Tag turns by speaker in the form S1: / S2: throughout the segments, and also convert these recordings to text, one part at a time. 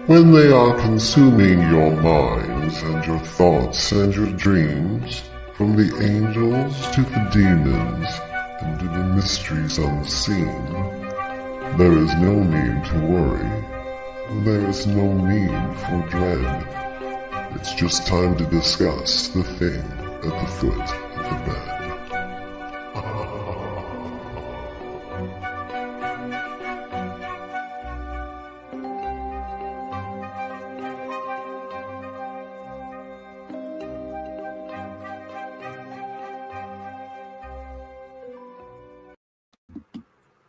S1: when they are consuming your minds and your thoughts and your dreams, from the angels to the demons and to the mysteries unseen, there is no need to worry. There is no need for dread. It's just time to discuss the thing at the foot of the bed.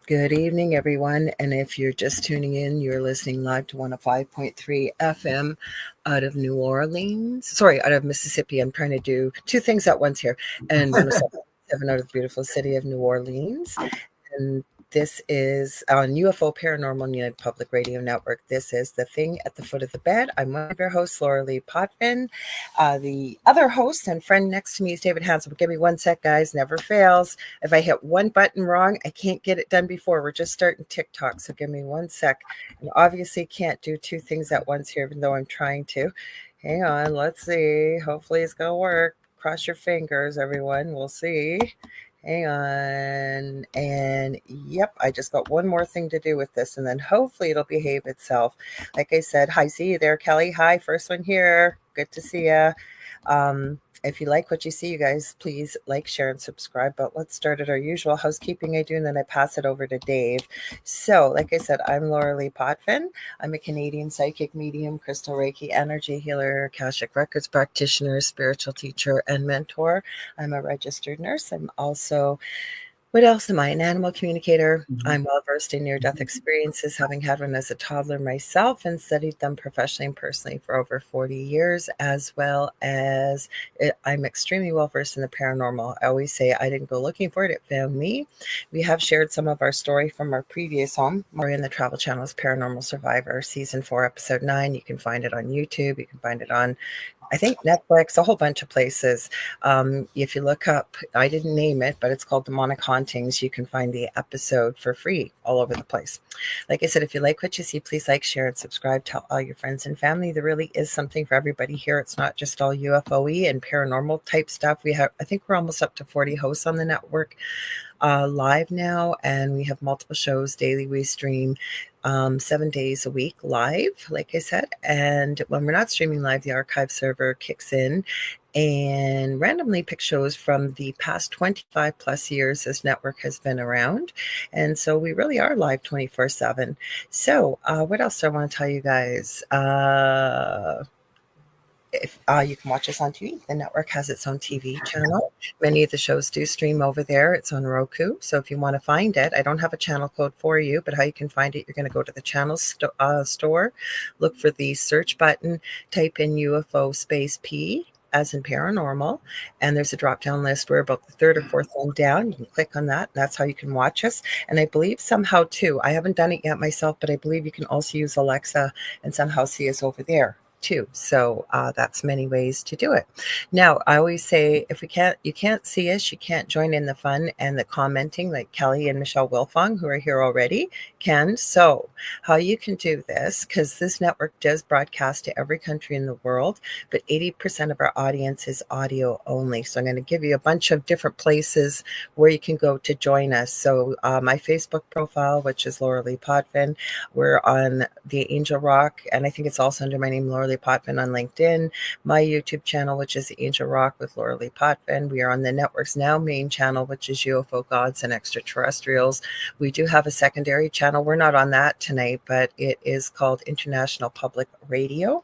S2: Good evening, everyone. And if you're just tuning in, you're listening live to 105.3 FM out of New Orleans. Out of Mississippi. I'm trying to do two things at once here. And 107 out of the beautiful city of New Orleans. And this is on UFO Paranormal United Public Radio Network. This is The Thing at the Foot of the Bed. I'm one of your hosts, Lorilei Potvin. The other host and friend next to me is David Hanzel. But give me one sec, guys. Never fails. If I hit one button wrong, I can't get it done before. We're just starting TikTok, so give me one sec. And obviously can't do two things at once here, even though I'm trying to. Hang on. Let's see. Hopefully it's going to work. Cross your fingers, everyone. We'll see. Hang on. And yep, I just got one more thing to do with this, and then hopefully it'll behave itself. Like I said, hi, see you there, Kelly. Hi, first one here. Good to see you. If you like what you see, you guys, please like, share, and subscribe. But let's start at our usual housekeeping I do, and then I pass it over to Dave. So, like I said, I'm Lorilei Potvin. I'm a Canadian psychic medium, crystal Reiki energy healer, Akashic Records practitioner, spiritual teacher, and mentor. I'm a registered nurse. I'm also... what else am I? An animal communicator. I'm well versed in near-death experiences, having had one as a toddler myself and studied them professionally and personally for over 40 years, as well as I'm extremely well versed in the paranormal. I always say I didn't go looking for it, it found me. We have shared some of our story from our previous home. We're in the Travel Channel's Paranormal Survivor, Season 4, Episode 9. You can find it on YouTube. You can find it on, I think, Netflix, a whole bunch of places. If you look up, I didn't name it, but it's called Demonic Hauntings. You can find the episode for free all over the place. Like I said, if you like what you see, please like, share, and subscribe. Tell all your friends and family. There really is something for everybody here. It's not just all UFO-y and paranormal type stuff. I think we're almost up to 40 hosts on the network live now, and we have multiple shows daily. We stream 7 days a week live, like I said. And when we're not streaming live, the archive server kicks in and randomly pick shows from the past 25 plus years this network has been around. And so we really are live 24/7. So what else do I want to tell you guys? If you can watch us on TV. The network has its own TV channel. Many of the shows do stream over there. It's on Roku. So if you want to find it, I don't have a channel code for you, but how you can find it, you're going to go to the channel store, look for the search button, type in UFO space P as in paranormal, and there's a drop-down list. We're about the third or fourth one down. You can click on that. That's how you can watch us. And I believe somehow too, I haven't done it yet myself, but I believe you can also use Alexa and somehow see us over there too. So that's many ways to do it. Now, I always say, if you can't see us, you can't join in the fun and the commenting like Kelly and Michelle Wilfong, who are here already, can. So how you can do this, because this network does broadcast to every country in the world, but 80% of our audience is audio only. So I'm going to give you a bunch of different places where you can go to join us. So my Facebook profile, which is Lorilei Potvin, we're on the Angel Rock, and I think it's also under my name, Lorilei Potvin, on LinkedIn. My YouTube channel, which is Angel Rock with Lorilei Potvin. We are on the network's now main channel, which is UFO Gods and Extraterrestrials. We do have a secondary channel. We're not on that tonight, but it is called International Public Radio.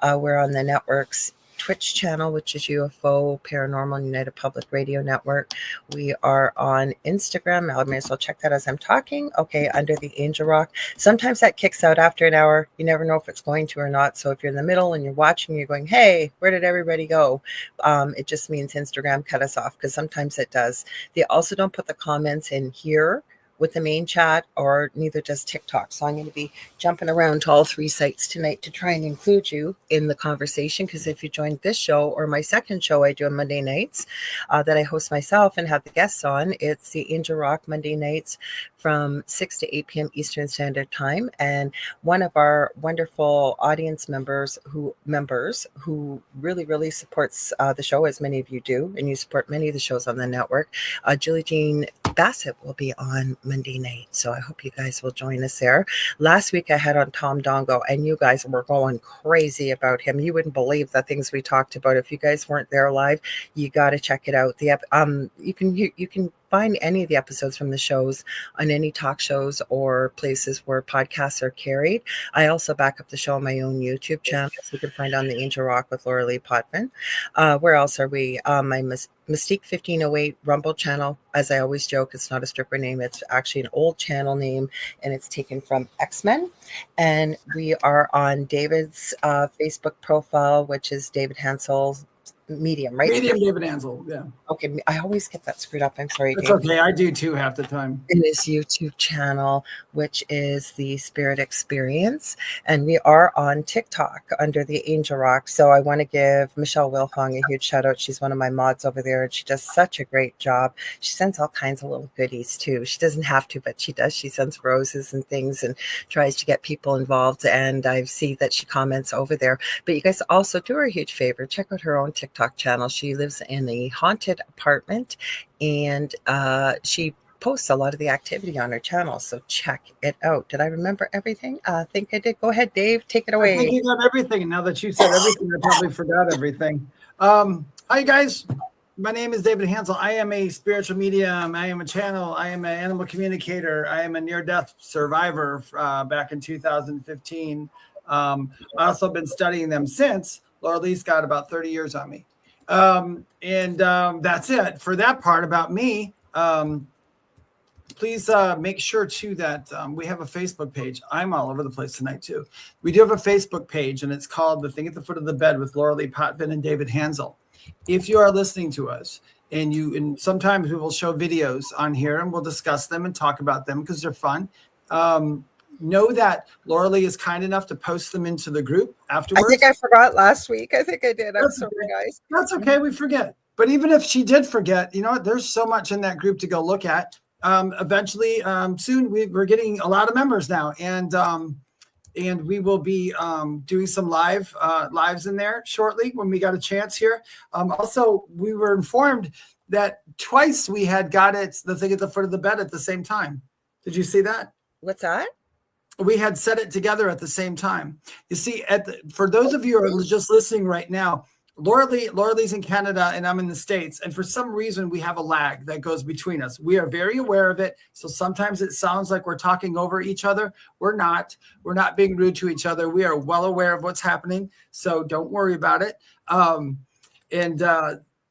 S2: We're on the network's Twitch channel, which is UFO Paranormal United Public Radio Network. We are on Instagram. I may as well check that as I'm talking. Okay, under the Angel Rock. Sometimes that kicks out after an hour. You never know if it's going to or not. So if you're in the middle and you're watching, you're going, hey, where did everybody go? It just means Instagram cut us off, because sometimes it does. They also don't put the comments in here with the main chat, or neither does TikTok. So I'm going to be jumping around to all three sites tonight to try and include you in the conversation. Because if you joined this show or my second show I do on Monday nights that I host myself and have the guests on, it's the Angel Rock Monday nights from 6 to 8 p.m. Eastern Standard Time. And one of our wonderful audience members who really supports the show, as many of you do, and you support many of the shows on the network, Julie Jean Bassett will be on Monday night. So I hope you guys will join us there. Last week I had on Tom Dongo, and you guys were going crazy about him. You wouldn't believe the things we talked about. If you guys weren't there live, you got to check it out. You can find any of the episodes from the shows on any talk shows or places where podcasts are carried. I also back up the show on my own YouTube channel, so you can find on the Angel Rock with Lorilei Potvin. Where else are we? My Mystique 1508 Rumble channel. As I always joke, it's not a stripper name. It's actually an old channel name, and it's taken from X-Men. And we are on David's Facebook profile, which is David Hanzel Medium, right?
S3: Medium David Hanzel, yeah.
S2: Okay, I always get that screwed up. I'm sorry.
S3: It's okay. I do too half the time.
S2: In his YouTube channel, which is the Spirit Experience. And we are on TikTok under the Angel Rock. So I want to give Michelle Wilfong a huge shout out. She's one of my mods over there, and she does such a great job. She sends all kinds of little goodies too. She doesn't have to, but she does. She sends roses and things and tries to get people involved. And I see that she comments over there. But you guys also do her a huge favor. Check out her own TikTok channel. She lives in a haunted apartment, and she posts a lot of the activity on her channel, so check it out. Did I remember everything? I think I did. Go ahead, Dave, take it away.
S3: I think you got everything. Now that you said everything, I probably forgot everything. Hi guys, my name is David Hanzel. I am a spiritual medium. I am a channel. I am an animal communicator. I am a near-death survivor back in 2015. I also been studying them since. Lorilei got about 30 years on me. That's it for that part about me. Please make sure too that we have a Facebook page. I'm all over the place tonight too. We do have a Facebook page, and it's called The Thing at the Foot of the Bed with Lorilei Potvin and David Hanzel. If you are listening to us, and sometimes we will show videos on here, and we'll discuss them and talk about them because they're fun. Know that Lorilei is kind enough to post them into the group afterwards.
S2: I think I forgot last week. I think I did. I'm sorry, guys.
S3: That's okay. We forget. But even if she did forget, you know what? There's so much in that group to go look at. Eventually, soon, we're getting a lot of members now, and we will be doing some lives in there shortly when we got a chance here. Also, we were informed that twice we had got it, the thing at the foot of the bed at the same time. Did you see that?
S2: What's that?
S3: We had set it together at the same time. You see, for those of you who are just listening right now, Lorilei's in Canada and I'm in the States. And for some reason, we have a lag that goes between us. We are very aware of it. So sometimes it sounds like we're talking over each other. We're not. We're not being rude to each other. We are well aware of what's happening. So don't worry about it.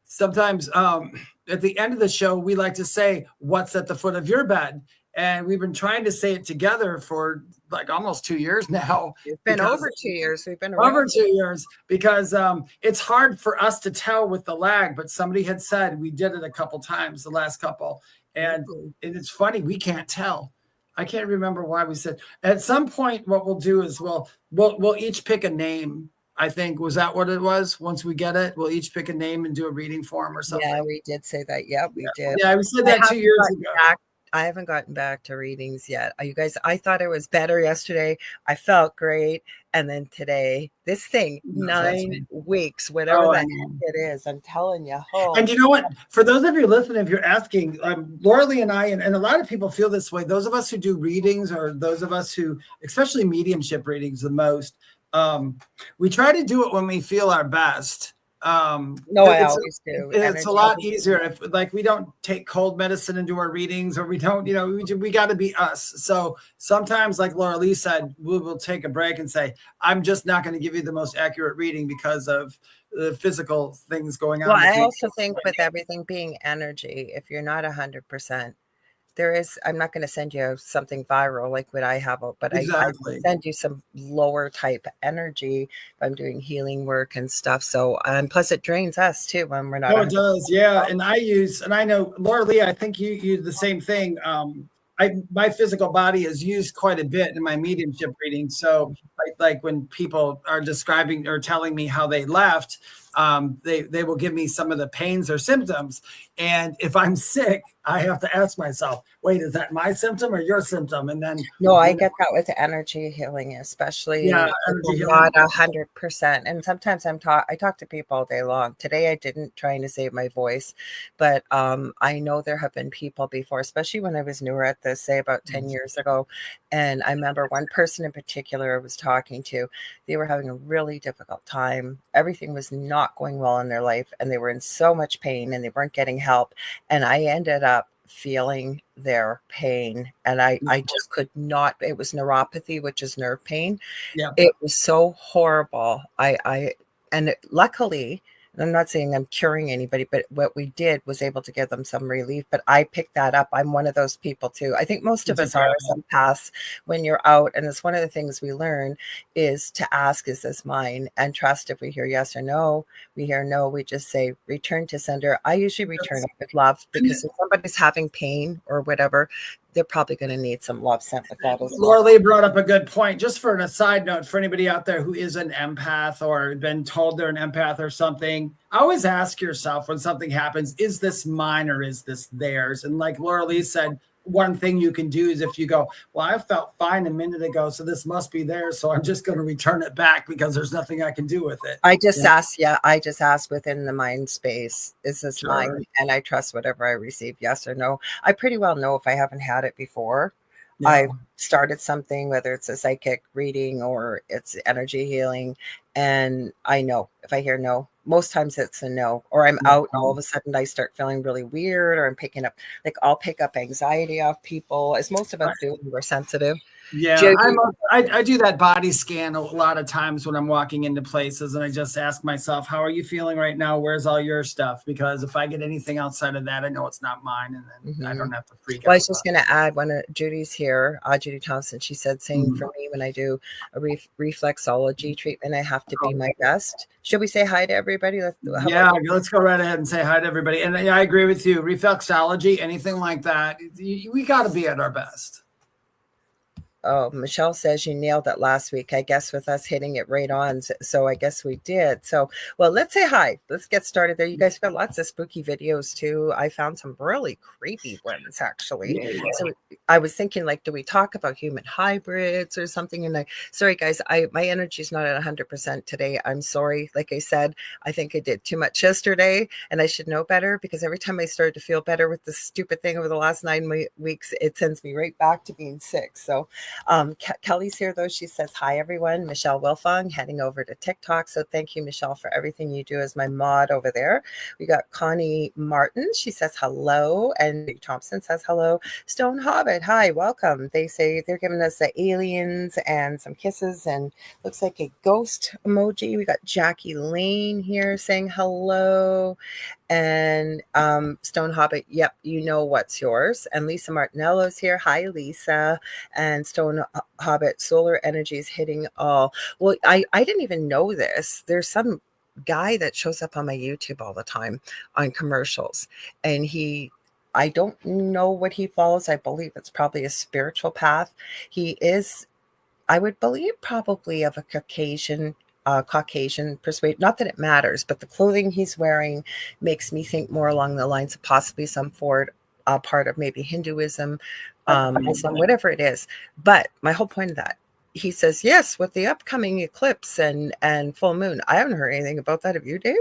S3: Sometimes at the end of the show, we like to say, what's at the foot of your bed? And we've been trying to say it together for like almost 2 years now.
S2: It's been over 2 years. We've been
S3: over 2 years because it's hard for us to tell with the lag. But somebody had said we did it a couple times, the last couple. And it's funny. We can't tell. I can't remember why we said. At some point, what we'll do is we'll each pick a name. I think, was that what it was? Once we get it, we'll each pick a name and do a reading for them or something.
S2: Yeah, we did say that. Yeah, we did.
S3: Yeah, we said that 2 years ago.
S2: I haven't gotten back to readings yet. You guys, I thought it was better yesterday. I felt great. And then today, this thing, 9 weeks, whatever the heck it is, I'm telling you. Oh.
S3: And you know what? For those of you listening, if you're asking, Lorilei and I, and a lot of people feel this way, those of us who do readings or those of us who, especially mediumship readings the most, we try to do it when we feel our best.
S2: No, I always do.
S3: It's a lot easier if, like, we don't take cold medicine and do our readings, or we don't, we got to be us. So sometimes, like Lorilei said, we'll take a break and say, I'm just not going to give you the most accurate reading because of the physical things going on.
S2: Well, I also think with everything being energy, if you're not 100%, I'm not going to send you something viral like what I have, but
S3: exactly.
S2: I send you some lower type energy if I'm doing healing work and stuff. So, and plus it drains us too when we're not.
S3: Oh, it does. Yeah. And I know, Lorilei, I think you use the same thing. I my physical body is used quite a bit in my mediumship reading. So like when people are describing or telling me how they left, they will give me some of the pains or symptoms. And if I'm sick, I have to ask myself, wait, is that my symptom or your symptom? And then
S2: no, I get that with energy healing, especially
S3: energy healing.
S2: not 100%. And sometimes I talk to people all day long. Today I didn't, trying to save my voice, but I know there have been people before, especially when I was newer at this, say about 10 years ago. And I remember one person in particular I was talking to, they were having a really difficult time. Everything was not going well in their life, and they were in so much pain and they weren't getting help. And I ended up feeling their pain, and I just could not. It was neuropathy, which is nerve pain.
S3: Yeah.
S2: It was so horrible. Luckily, and I'm not saying I'm curing anybody, but what we did was able to give them some relief. But I picked that up. I'm one of those people too. I think most of us are some paths when you're out. And it's one of the things we learn is to ask, is this mine? And trust. If we hear yes or no, we hear no, we just say return to sender. I usually return it with love, because if somebody's having pain or whatever, they're probably going to need some love sent with that as well.
S3: Lorilei brought up a good point. Just for a side note, for anybody out there who is an empath or been told they're an empath or something, always ask yourself when something happens, is this mine or is this theirs? And like Lorilei said, one thing you can do is if you go, well, I felt fine a minute ago, so this must be theirs, so I'm just going to return it back because there's nothing I can do with it.
S2: I just ask within the mind space, is this mine? And I trust whatever I receive, yes or no. I pretty well know if I haven't had it before. Yeah. I started something, whether it's a psychic reading or it's energy healing, and I know if I hear no, most times it's a no, or I'm out and all of a sudden I start feeling really weird, or I'm picking up, like I'll pick up anxiety off people, as most of us do when we're sensitive.
S3: Yeah, I do that body scan a lot of times when I'm walking into places, and I just ask myself, how are you feeling right now? Where's all your stuff? Because if I get anything outside of that, I know it's not mine, and then I don't have to freak out.
S2: Well, I was just going to add, one of Judy's here, Judy Thompson, she said, same for me when I do a reflexology treatment, I have to be my best. Should we say hi to everybody? Let's
S3: go right ahead and say hi to everybody. And I agree with you. Reflexology, anything like that, we got to be at our best.
S2: Oh, Michelle says you nailed it last week. I guess with us hitting it right on. So I guess we did. So, well, let's say hi. Let's get started there. You guys got lots of spooky videos too. I found some really creepy ones actually. Yeah. So I was thinking, like, do we talk about human hybrids or something? And sorry guys, my energy is not at 100% today. I'm sorry. Like I said, I think I did too much yesterday, and I should know better, because every time I started to feel better with this stupid thing over the last 9 weeks, it sends me right back to being sick. So Kelly's here though. She says hi everyone. Michelle Wilfong heading over to TikTok. So thank you, Michelle, for everything you do as my mod over there. We got Connie Martin. She says hello, and Thompson says hello. Stone Hobbit, hi, welcome. They say they're giving us the aliens and some kisses, and looks like a ghost emoji. We got Jackie Lane here saying hello. And Stone Hobbit, yep, you know what's yours. And Lisa Martinello's here. Hi, Lisa. And Stone Hobbit, solar energy is hitting all. Well, I didn't even know this. There's some guy that shows up on my YouTube all the time on commercials, and I don't know what he follows. I believe it's probably a spiritual path. He is, I would believe, probably of a Caucasian persuade. Not that it matters, but the clothing he's wearing makes me think more along the lines of possibly some part of maybe Hinduism, Islam, whatever it is. But my whole point of that, he says, yes, with the upcoming eclipse and full moon. I haven't heard anything about that. Have you, Dave?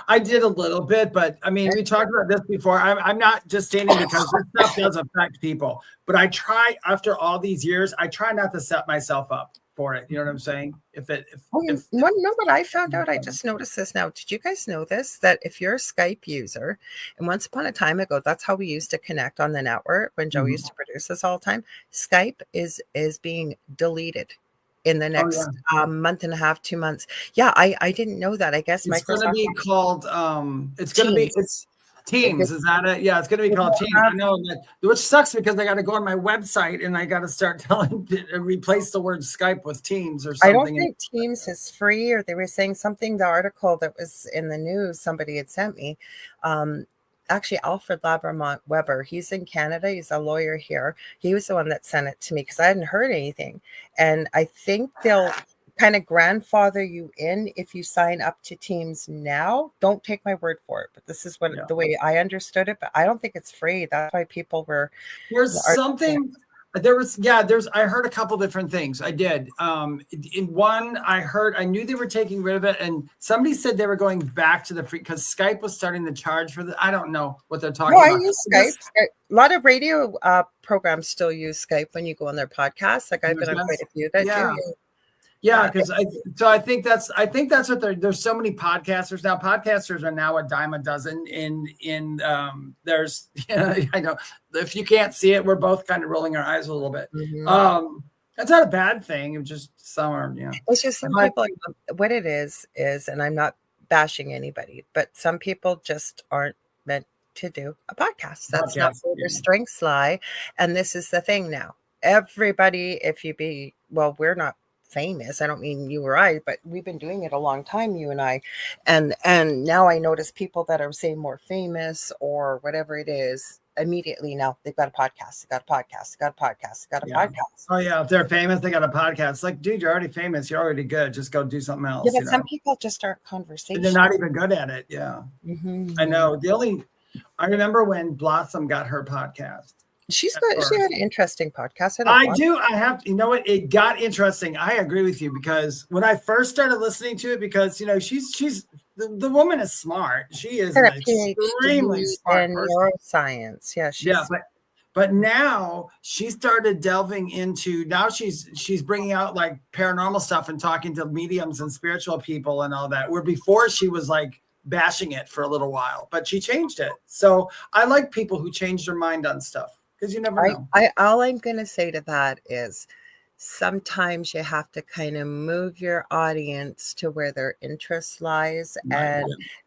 S3: I did a little bit, but I mean, we talked about this before. I'm not just stating because this stuff does affect people, but I try, after all these years, I try not to set myself up for it. You know what I'm saying?
S2: Know what I found out? I just noticed this now. Did you guys know this? That if you're a Skype user, and once upon a time ago, that's how we used to connect on the network when Joe used to produce this all the time. Skype is being deleted in the next month and a half, 2 months. Yeah, I didn't know that. I guess
S3: it's going to be called. It's going to be. It's Teams, is that it? Yeah, it's going to be called Teams. I know that, which sucks because I got to go on my website and I got to start replace the word Skype with Teams or something.
S2: I don't think Teams is free, or they were saying something. The article that was in the news, somebody had sent me. actually Alfred Labramont Weber. He's in Canada. He's a lawyer here. He was the one that sent it to me because I hadn't heard anything. And I think they'll kind of grandfather you in if you sign up to Teams now. Don't take my word for it, but this is what the way I understood it. But I don't think it's free. That's why people were.
S3: There's something. I heard a couple different things. I did. In one, I knew they were taking rid of it, and somebody said they were going back to the free because Skype was starting to charge for the. I don't know what they're talking about.
S2: I use Skype. A lot of radio programs still use Skype when you go on their podcasts. Like I've been on quite a few that do.
S3: Yeah, because I think that's what there's so many podcasters now. Podcasters are now a dime a dozen. There's I know if you can't see it, we're both kind of rolling our eyes a little bit. Mm-hmm. That's not a bad thing. It's just some are,
S2: It's just some people. What it is, and I'm not bashing anybody, but some people just aren't meant to do a podcast. That's not where their strengths lie. And this is the thing now. Everybody, we're not famous. I don't mean you or I, but we've been doing it a long time, you and I. And now I notice people that are say more famous or whatever it is, immediately now they've got a podcast, they got a podcast, they got a podcast, they got a podcast.
S3: Oh yeah, if they're famous, they got a podcast. It's like, dude, you're already famous, you're already good. Just go do something else.
S2: Yeah, but some people just aren't conversational.
S3: They're not even good at it. Yeah. Mm-hmm. I know. I remember when Blossom got her podcast.
S2: She's good. She had an interesting podcast.
S3: I have, you know what? It got interesting. I agree with you because when I first started listening to it, because she's the woman is smart. She is an extremely smart person.
S2: Neuroscience. Yeah.
S3: But now she started delving into. Now she's bringing out like paranormal stuff and talking to mediums and spiritual people and all that. Where before she was like bashing it for a little while, but she changed it. So I like people who change their mind on stuff. Because you never know.
S2: All I'm going to say to that is sometimes you have to kind of move your audience to where their interest lies.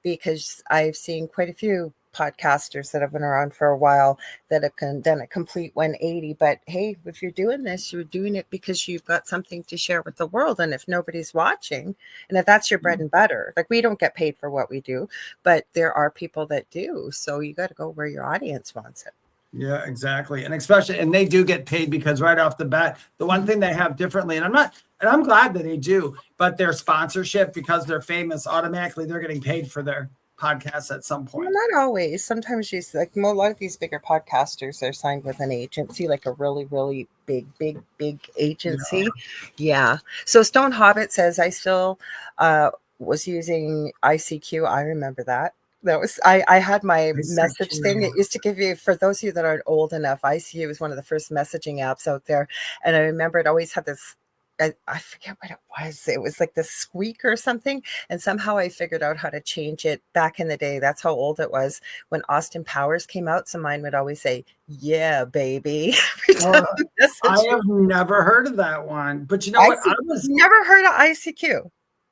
S2: Because I've seen quite a few podcasters that have been around for a while that have done a complete 180. But hey, if you're doing this, you're doing it because you've got something to share with the world. And if nobody's watching, and if that's your bread and butter, like we don't get paid for what we do, but there are people that do. So you got to go where your audience wants it.
S3: Yeah, exactly. And they do get paid because right off the bat, the one thing they have differently, and I'm glad that they do, but their sponsorship, because they're famous, automatically they're getting paid for their podcasts at some point.
S2: Well, not always. Sometimes a lot of these bigger podcasters are signed with an agency, like a really, really big agency. Yeah. So Stone Hobbit says, I still was using ICQ. I remember that. I had my message thing. It used to give you, for those of you that aren't old enough, ICU was one of the first messaging apps out there. And I remember it always had this, I forget what it was. It was like the squeak or something. And somehow I figured out how to change it back in the day. That's how old it was. When Austin Powers came out, so mine would always say, yeah, baby.
S3: I have never heard of that one. But you know what? I was
S2: never heard of ICQ.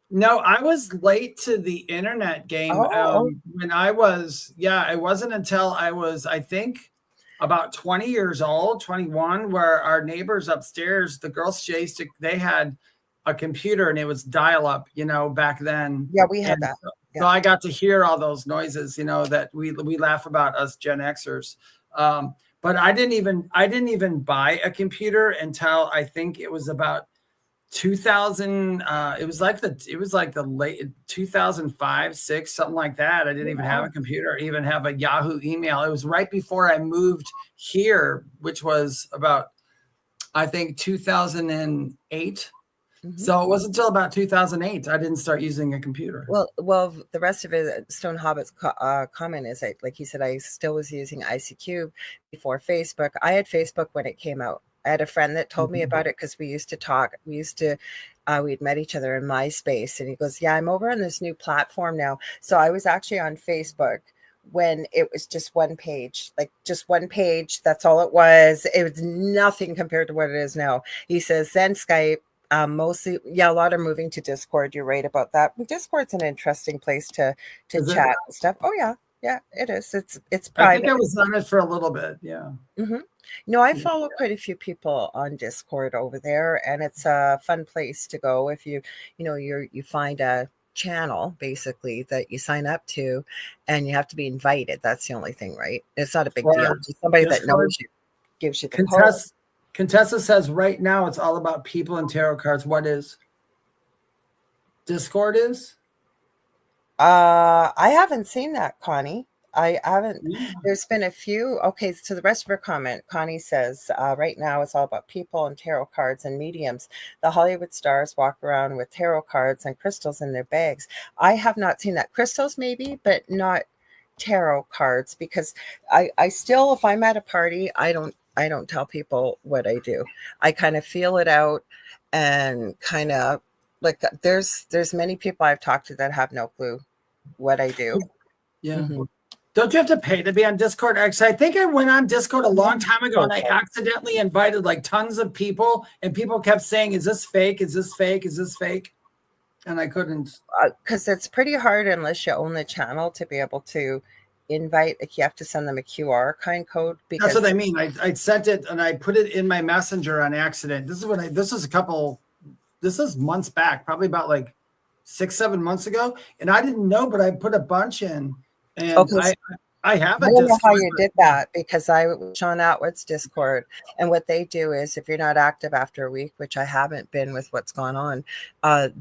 S3: No, I was late to the internet game when I was, it wasn't until I was, I think, about 20 years old, 21, where our neighbors upstairs, the girls they had a computer and it was dial-up, back then.
S2: Yeah, we had that.
S3: So I got to hear all those noises, that we laugh about, us Gen Xers. But I didn't even buy a computer until I think it was about 2000. It was like the late 2005, 6, something like that. I didn't even have a computer, or even have a Yahoo email. It was right before I moved here, which was about, I think, 2008. Mm-hmm. So it wasn't until about 2008 I didn't start using a computer.
S2: Well, the rest of it, Stone Hobbit's comment is like he said, I still was using ICQ before Facebook. I had Facebook when it came out. I had a friend that told me about it because we used to talk. We'd met each other in MySpace, and he goes, yeah, I'm over on this new platform now. So I was actually on Facebook when it was just one page. That's all it was. It was nothing compared to what it is now. He says, then Skype, mostly, a lot are moving to Discord. You're right about that. Discord's an interesting place to chat and stuff. Oh yeah, it is. It's private.
S3: I think I was on it for a little bit. Yeah.
S2: Mm-hmm. No, I follow quite a few people on Discord over there, and it's a fun place to go if you find a channel basically that you sign up to, and you have to be invited. That's the only thing, right? It's not a big deal. Just somebody that knows you gives you the code.
S3: Contessa says right now it's all about people and tarot cards. What is Discord is?
S2: I haven't seen that, Connie. I haven't. There's been a few. Okay, so the rest of her comment, Connie says, right now it's all about people and tarot cards and mediums. The Hollywood stars walk around with tarot cards and crystals in their bags. I have not seen that. Crystals maybe, but not tarot cards, because I still, if I'm at a party, I don't tell people what I do. I kind of feel it out, and kind of like there's many people I've talked to that have no clue what I do.
S3: Yeah. Mm-hmm. Don't you have to pay to be on Discord? Actually, I think I went on Discord a long time ago, and I accidentally invited like tons of people, and people kept saying, "Is this fake? Is this fake? Is this fake?" And I couldn't.
S2: Because it's pretty hard unless you own the channel to be able to invite. Like, you have to send them a QR kind code.
S3: That's what I mean. I sent it and I put it in my messenger on accident. This is months back, probably about like 6-7 months ago, and I didn't know, but I put a bunch in. And okay, I have
S2: I don't know how you did that, because I was Sean Atwood's Discord, and what they do is, if you're not active after a week, which I haven't been with what's gone on,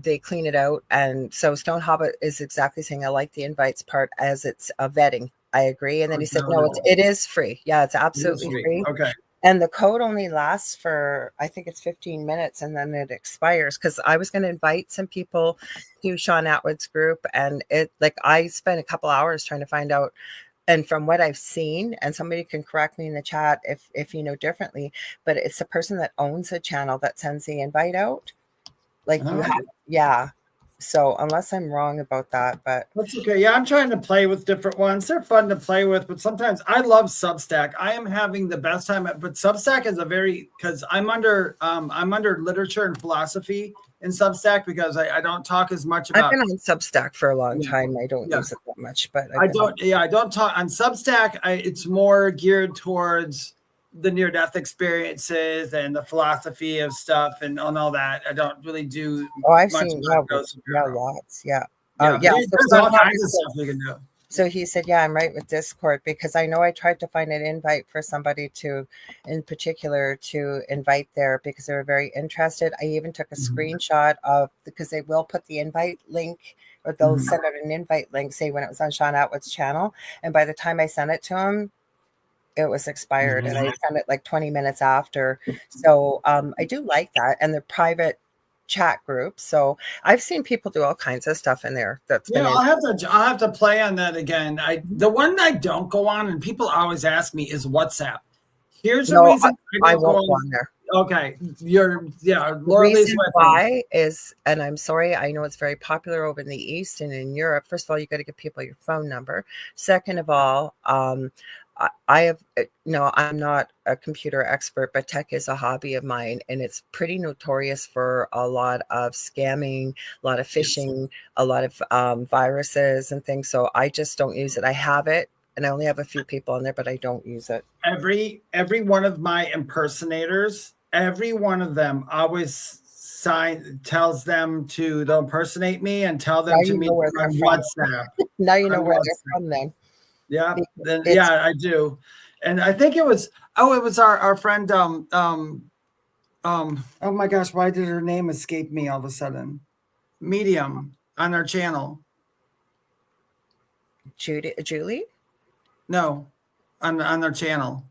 S2: they clean it out. And so Stone Hobbit is exactly saying, I like the invites part as it's a vetting. I agree. And then he said, no, it is free. Yeah, it's absolutely free.
S3: Okay.
S2: And the code only lasts for, I think it's 15 minutes, and then it expires. Because I was going to invite some people to Sean Atwood's group, and I spent a couple hours trying to find out. And from what I've seen, and somebody can correct me in the chat if you know differently, but it's the person that owns the channel that sends the invite out. Yeah. So unless I'm wrong about that, but
S3: that's okay. Yeah, I'm trying to play with different ones. They're fun to play with, but sometimes I love Substack. I am having the best time but Substack is because I'm under literature and philosophy in Substack, because I don't talk as much about.
S2: I've been on Substack for a long time. I don't use it that much, but
S3: I don't talk on Substack. It's more geared towards the near-death experiences and the philosophy of stuff and all that. I don't really do.
S2: I've seen lots. Yeah.
S3: There's all kinds of stuff you can do.
S2: So he said, yeah, I'm right with Discord, because I know I tried to find an invite for somebody in particular to invite there, because they were very interested. I even took a screenshot because they will put the invite link, or they'll send out an invite link, say when it was on Sean Atwood's channel. And by the time I sent it to him, it was expired, and I sent it like 20 minutes after. So I do like that, and the private chat group. So I've seen people do all kinds of stuff in there.
S3: I'll have to play on that again. The one I don't go on, and people always ask me, is WhatsApp. Here's the reason
S2: I won't go on there.
S3: Okay,
S2: The reason why is, and I'm sorry, I know it's very popular over in the East and in Europe. First of all, you got to give people your phone number. Second of all, I'm not a computer expert, but tech is a hobby of mine, and it's pretty notorious for a lot of scamming, a lot of phishing, a lot of viruses and things. So I just don't use it. I have it, and I only have a few people on there, but I don't use it.
S3: Every one of my impersonators, every one of them always tells them they'll impersonate me and tell them to meet on WhatsApp.
S2: Now you know where they're from then.
S3: Yeah, I do. And I think it was our friend oh my gosh, why did her name escape me all of a sudden? Medium on our channel.
S2: Julie?
S3: No, on our channel.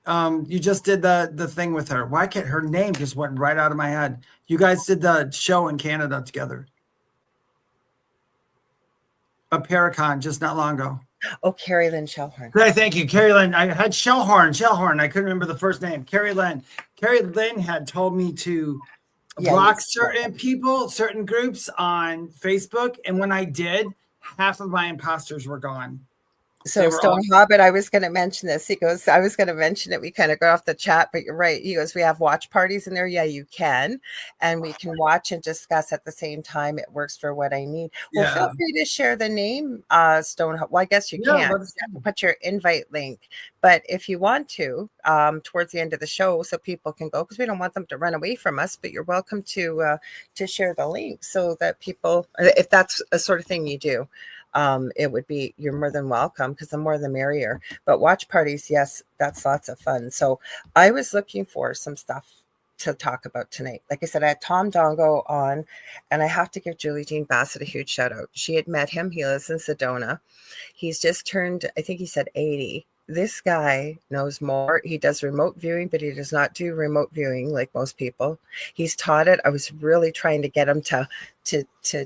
S3: You just did the thing with her. Why can't her name just went right out of my head? You guys did the show in Canada together. A Paracon just not long ago.
S2: Oh, Carrie Lynn Shellhorn.
S3: Thank you, Carrie Lynn. I had Shellhorn. I couldn't remember the first name. Carrie Lynn. Carrie Lynn had told me to block certain people, certain groups on Facebook, and when I did, half of my imposters were gone.
S2: So
S3: They were all
S2: Stone Hobbit, I was going to mention this. He goes, I was going to mention it. We kind of got off the chat, but you're right. He goes, we have watch parties in there. Yeah, you can. And we can watch and discuss at the same time. It works for what I need. Well,
S3: yeah.
S2: feel free to share the name, Stone Hobbit. Well, I guess you
S3: Yeah,
S2: can't. You have to put your invite link. But if you want to, towards the end of the show, so people can go, because we don't want them to run away from us, but you're welcome to share the link so that people, if that's a sort of thing you do, it would be, you're more than welcome, because the more the merrier. But watch parties, yes, that's lots of fun. So I was looking for some stuff to talk about tonight. Like I said, I had Tom Dongo on, and I have to give Julie Jean Bassett a huge shout out. She had met him. He lives in Sedona. He's just turned, I think he said 80. This guy knows more. He does remote viewing, but he does not do remote viewing like most people. He's taught it. I was really trying to get him to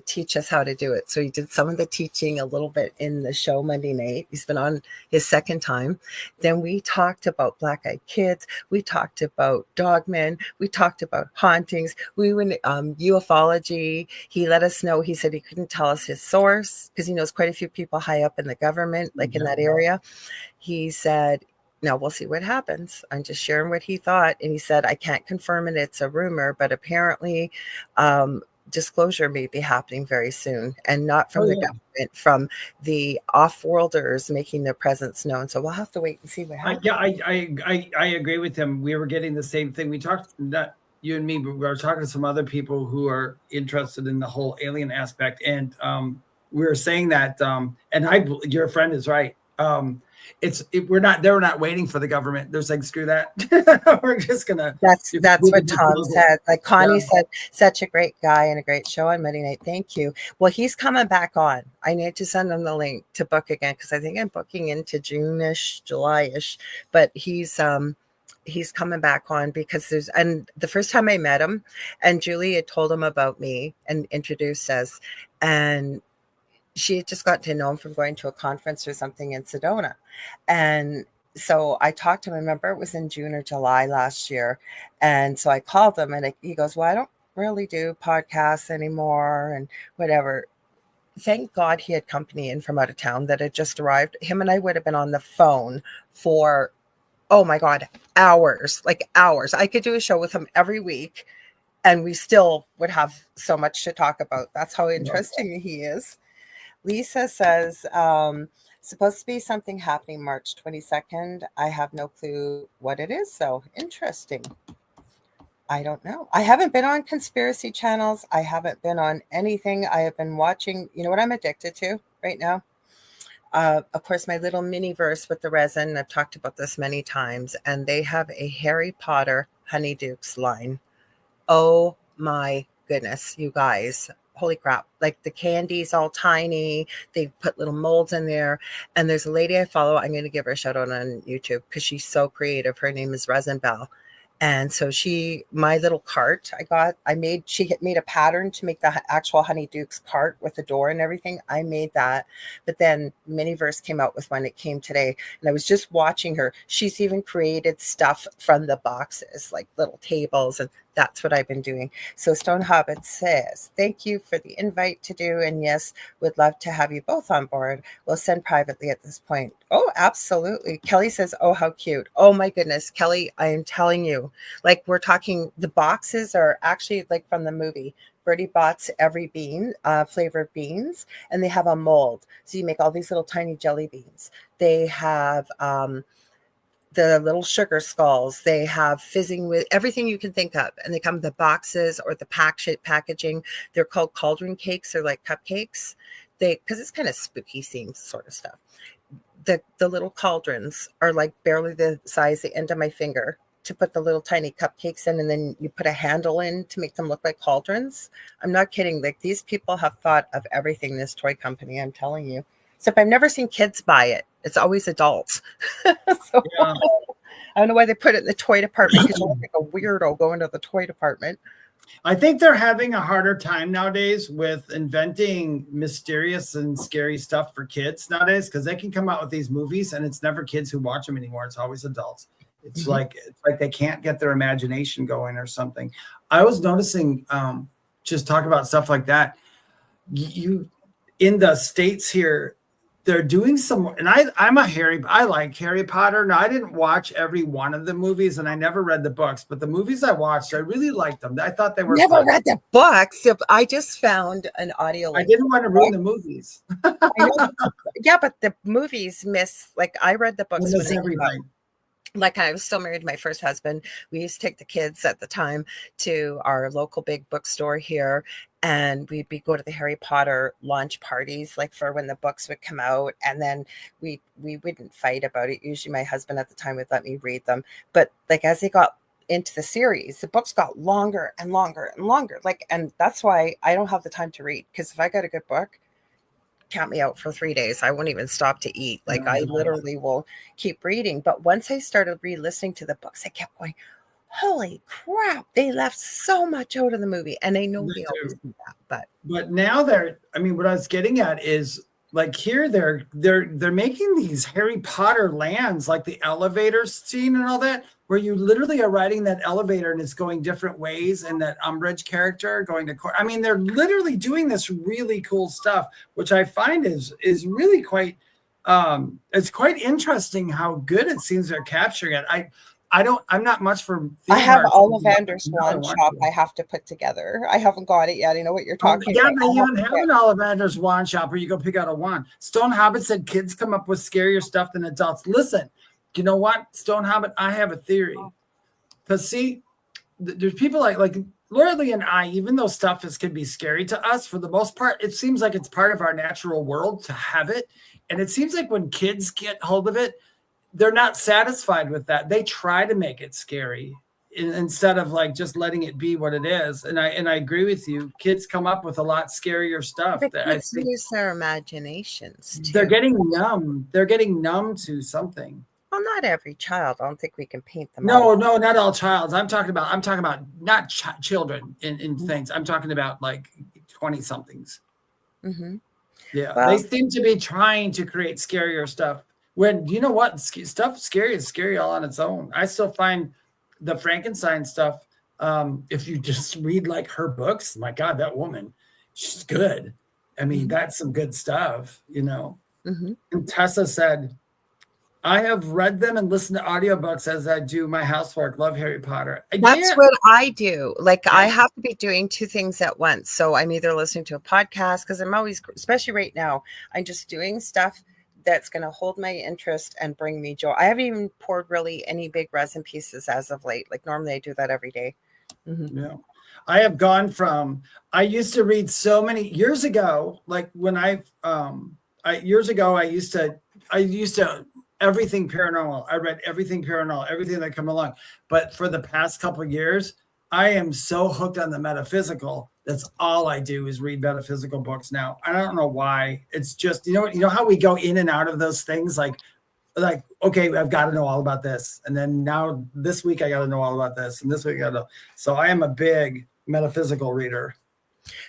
S2: teach us how to do it. So he did some of the teaching a little bit in the show Monday night. He's been on his second time. Then we talked about black-eyed kids. We talked about dogmen. We talked about hauntings. We went ufology. He let us know. He said he couldn't tell us his source because he knows quite a few people high up in the government, like in that area. He said, now we'll see what happens. I'm just sharing what he thought. And he said, I can't confirm it. It's a rumor, but apparently disclosure may be happening very soon, and not from the government, from the off-worlders making their presence known. So we'll have to wait and see what happens.
S3: I agree with him. We were getting the same thing. We talked, not you and me, but we were talking to some other people who are interested in the whole alien aspect. And we were saying that, and your friend is right. They're not waiting for the government. They're saying, screw that. We're just gonna.
S2: That's what Tom said. Like Connie said, such a great guy and a great show on Monday night. Thank you. Well, he's coming back on. I need to send him the link to book again, because I think I'm booking into June-ish, July-ish. But he's coming back on because and the first time I met him, and Julie had told him about me and introduced us, and she had just got to know him from going to a conference or something in Sedona. And so I talked to him. I remember it was in June or July last year. And so I called him, and he goes, well, I don't really do podcasts anymore and whatever. Thank God he had company in from out of town that had just arrived. Him and I would have been on the phone for, oh my God, hours, like hours. I could do a show with him every week, and we still would have so much to talk about. That's how interesting he is. Lisa says, supposed to be something happening March 22nd. I have no clue what it is. So interesting. I don't know. I haven't been on conspiracy channels. I haven't been on anything. I have been watching, you know what I'm addicted to right now? Of course, my little mini verse with the resin. I've talked about this many times, and they have a Harry Potter Honeydukes line. Oh my goodness, you guys. Holy crap. Like the candy's all tiny. They put little molds in there. And there's a lady I follow. I'm going to give her a shout out on YouTube because she's so creative. Her name is Resin Bell. And so my little cart she had made a pattern to make the actual Honeydukes cart with the door and everything. I made that. But then Miniverse came out with one. It came today. And I was just watching her. She's even created stuff from the boxes, like little tables, and that's what I've been doing. So Stone Hobbit says, thank you for the invite to do. And yes, would love to have you both on board. We'll send privately at this point. Oh, absolutely. Kelly says, oh, how cute. Oh my goodness, Kelly, I am telling you, like we're talking, the boxes are actually like from the movie. Birdie Bot's every bean, flavor of beans, and they have a mold. So you make all these little tiny jelly beans. They have, the little sugar skulls. They have fizzing with everything you can think of. And they come in the boxes or the packaging. They're called cauldron cakes. They're like cupcakes. Because it's kind of spooky themed sort of stuff. The little cauldrons are like barely the size, the end of my finger, to put the little tiny cupcakes in. And then you put a handle in to make them look like cauldrons. I'm not kidding. Like these people have thought of everything, this toy company, I'm telling you. Except I've never seen kids buy it. It's always adults. So yeah. I don't know why they put it in the toy department, because you look like a weirdo going to the toy department.
S3: I think they're having a harder time nowadays with inventing mysterious and scary stuff for kids nowadays, because they can come out with these movies and it's never kids who watch them anymore. It's always adults. It's like they can't get their imagination going or something. I was noticing, just talk about stuff like that. You in the States here, they're doing some, and I like Harry Potter. Now, I didn't watch every one of the movies, and I never read the books, but the movies I watched, I really liked them. I thought they were
S2: Never
S3: fun.
S2: read the books. I just found an audio
S3: I
S2: link.
S3: didn't want to ruin the movies.
S2: I know, yeah, but the movies miss, like I read the books when they came out. Like I was still married to my first husband. We used to take the kids at the time to our local big bookstore here, and we'd go to the Harry Potter launch parties, like for when the books would come out. And then we wouldn't fight about it. Usually my husband at the time would let me read them. But like as they got into the series, the books got longer and longer and longer. Like, and that's why I don't have the time to read, because if I got a good book, count me out for 3 days. I won't even stop to eat. Like I literally will keep reading. But once I started re-listening to the books, I kept going, holy crap, they left so much out of the movie. And I know they always do that,
S3: but now what I was getting at is, like, here they're making these Harry Potter lands, like the elevator scene and all that, where you literally are riding that elevator and it's going different ways, and that Umbridge character going to court. I mean, they're literally doing this really cool stuff, which I find is really quite it's quite interesting how good it seems they're capturing it. I'm not much for.
S2: I have Ollivander's wand shop I have to put together. I haven't got it yet. I know what you're talking about.
S3: Yeah, you even have an Ollivander's wand shop where you go pick out a wand. Stone Hobbit said kids come up with scarier stuff than adults. Listen, you know what, Stone Hobbit, I have a theory. Because see, there's people like Lorilei and I, even though stuff can be scary to us, for the most part, it seems like it's part of our natural world to have it. And it seems like when kids get hold of it, they're not satisfied with that. They try to make it scary instead of like just letting it be what it is. And I agree with you. Kids come up with a lot scarier stuff.
S2: But kids use their imaginations too.
S3: They're getting numb. They're getting numb to something.
S2: Well, not every child. I don't think we can paint them.
S3: No, not all childs. I'm talking about not children in things. I'm talking about like 20-somethings.
S2: Mm-hmm.
S3: Yeah, well, they seem to be trying to create scarier stuff. When, you know what, stuff scary is scary all on its own. I still find the Frankenstein stuff, if you just read like her books, my God, that woman, she's good. I mean, that's some good stuff, you know. Mm-hmm. And Tessa said, I have read them and listened to audiobooks as I do my housework. Love Harry Potter.
S2: That's what I do. Like, I have to be doing two things at once. So I'm either listening to a podcast, because I'm always, especially right now, I'm just doing stuff that's going to hold my interest and bring me joy. I haven't even poured really any big resin pieces as of late. Like normally I do that every day. Mm-hmm.
S3: Yeah. I have gone from, I used to read so many years ago, like when I used to everything paranormal. I read everything paranormal, everything that come along. But for the past couple of years, I am so hooked on the metaphysical. That's all I do is read metaphysical books now. I don't know why. It's just, you know how we go in and out of those things, like, okay, I've got to know all about this. And then now this week I got to know all about this. And this week I got to know. So I am a big metaphysical reader.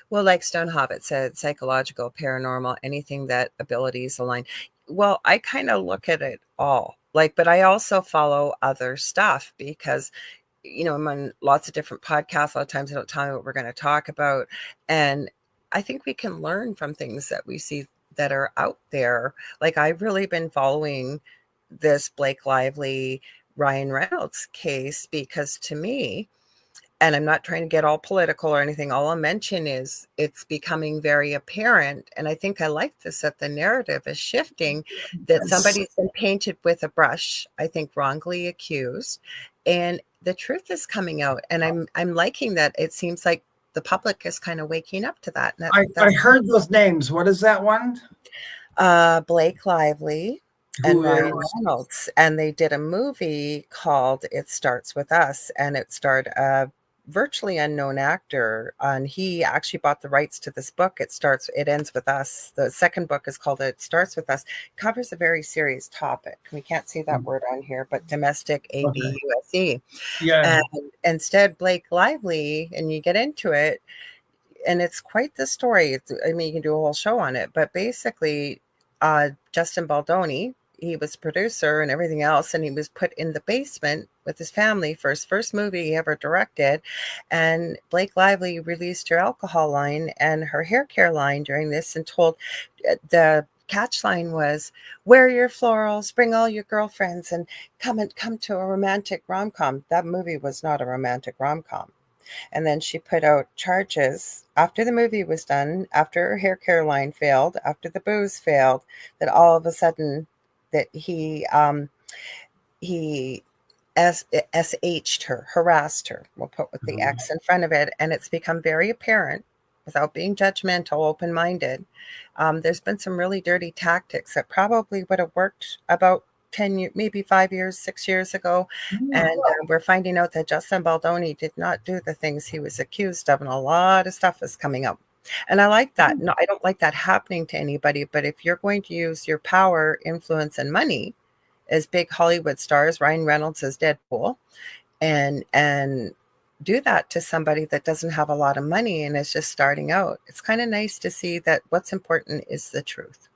S2: Well, like Stone Hobbit said, psychological, paranormal, anything that abilities align. Well, I kind of look at it all, but I also follow other stuff because, I'm on lots of different podcasts. A lot of times I don't tell you what we're going to talk about. And I think we can learn from things that we see that are out there. Like I've really been following this Blake Lively, Ryan Reynolds case, because to me, and I'm not trying to get all political or anything, all I'll mention is it's becoming very apparent. And I think I like this, that the narrative is shifting, that somebody's been painted with a brush, I think wrongly accused, and the truth is coming out. And I'm liking that. It seems like the public is kind of waking up to that.
S3: I heard those names. What is that one?
S2: Blake Lively and Ryan Reynolds. And they did a movie called It Starts With Us, and it starred a virtually unknown actor, and he actually bought the rights to this book. It Ends With Us. The second book is called It Starts With Us. It covers a very serious topic. We can't see that word on here, but domestic abuse.
S3: Yeah.
S2: And instead, Blake Lively, and you get into it, and it's quite the story. You can do a whole show on it, but basically, Justin Baldoni, he was producer and everything else, and he was put in the basement with his family for his first movie he ever directed. And Blake Lively released her alcohol line and her hair care line during this, and told the catchline was, wear your florals, bring all your girlfriends, and come to a romantic rom-com. That movie was not a romantic rom-com. And then she put out charges after the movie was done, after her hair care line failed, after the booze failed, that all of a sudden that he SH'd her, harassed her. We'll put with the X in front of it. And it's become very apparent, without being judgmental, open-minded. There's been some really dirty tactics that probably would have worked about 10 years, maybe 5 years, 6 years ago. And we're finding out that Justin Baldoni did not do the things he was accused of. And a lot of stuff is coming up. And I like that. No, I don't like that happening to anybody. But if you're going to use your power, influence, and money as big Hollywood stars, Ryan Reynolds as Deadpool, and do that to somebody that doesn't have a lot of money and is just starting out, it's kind of nice to see that what's important is the truth.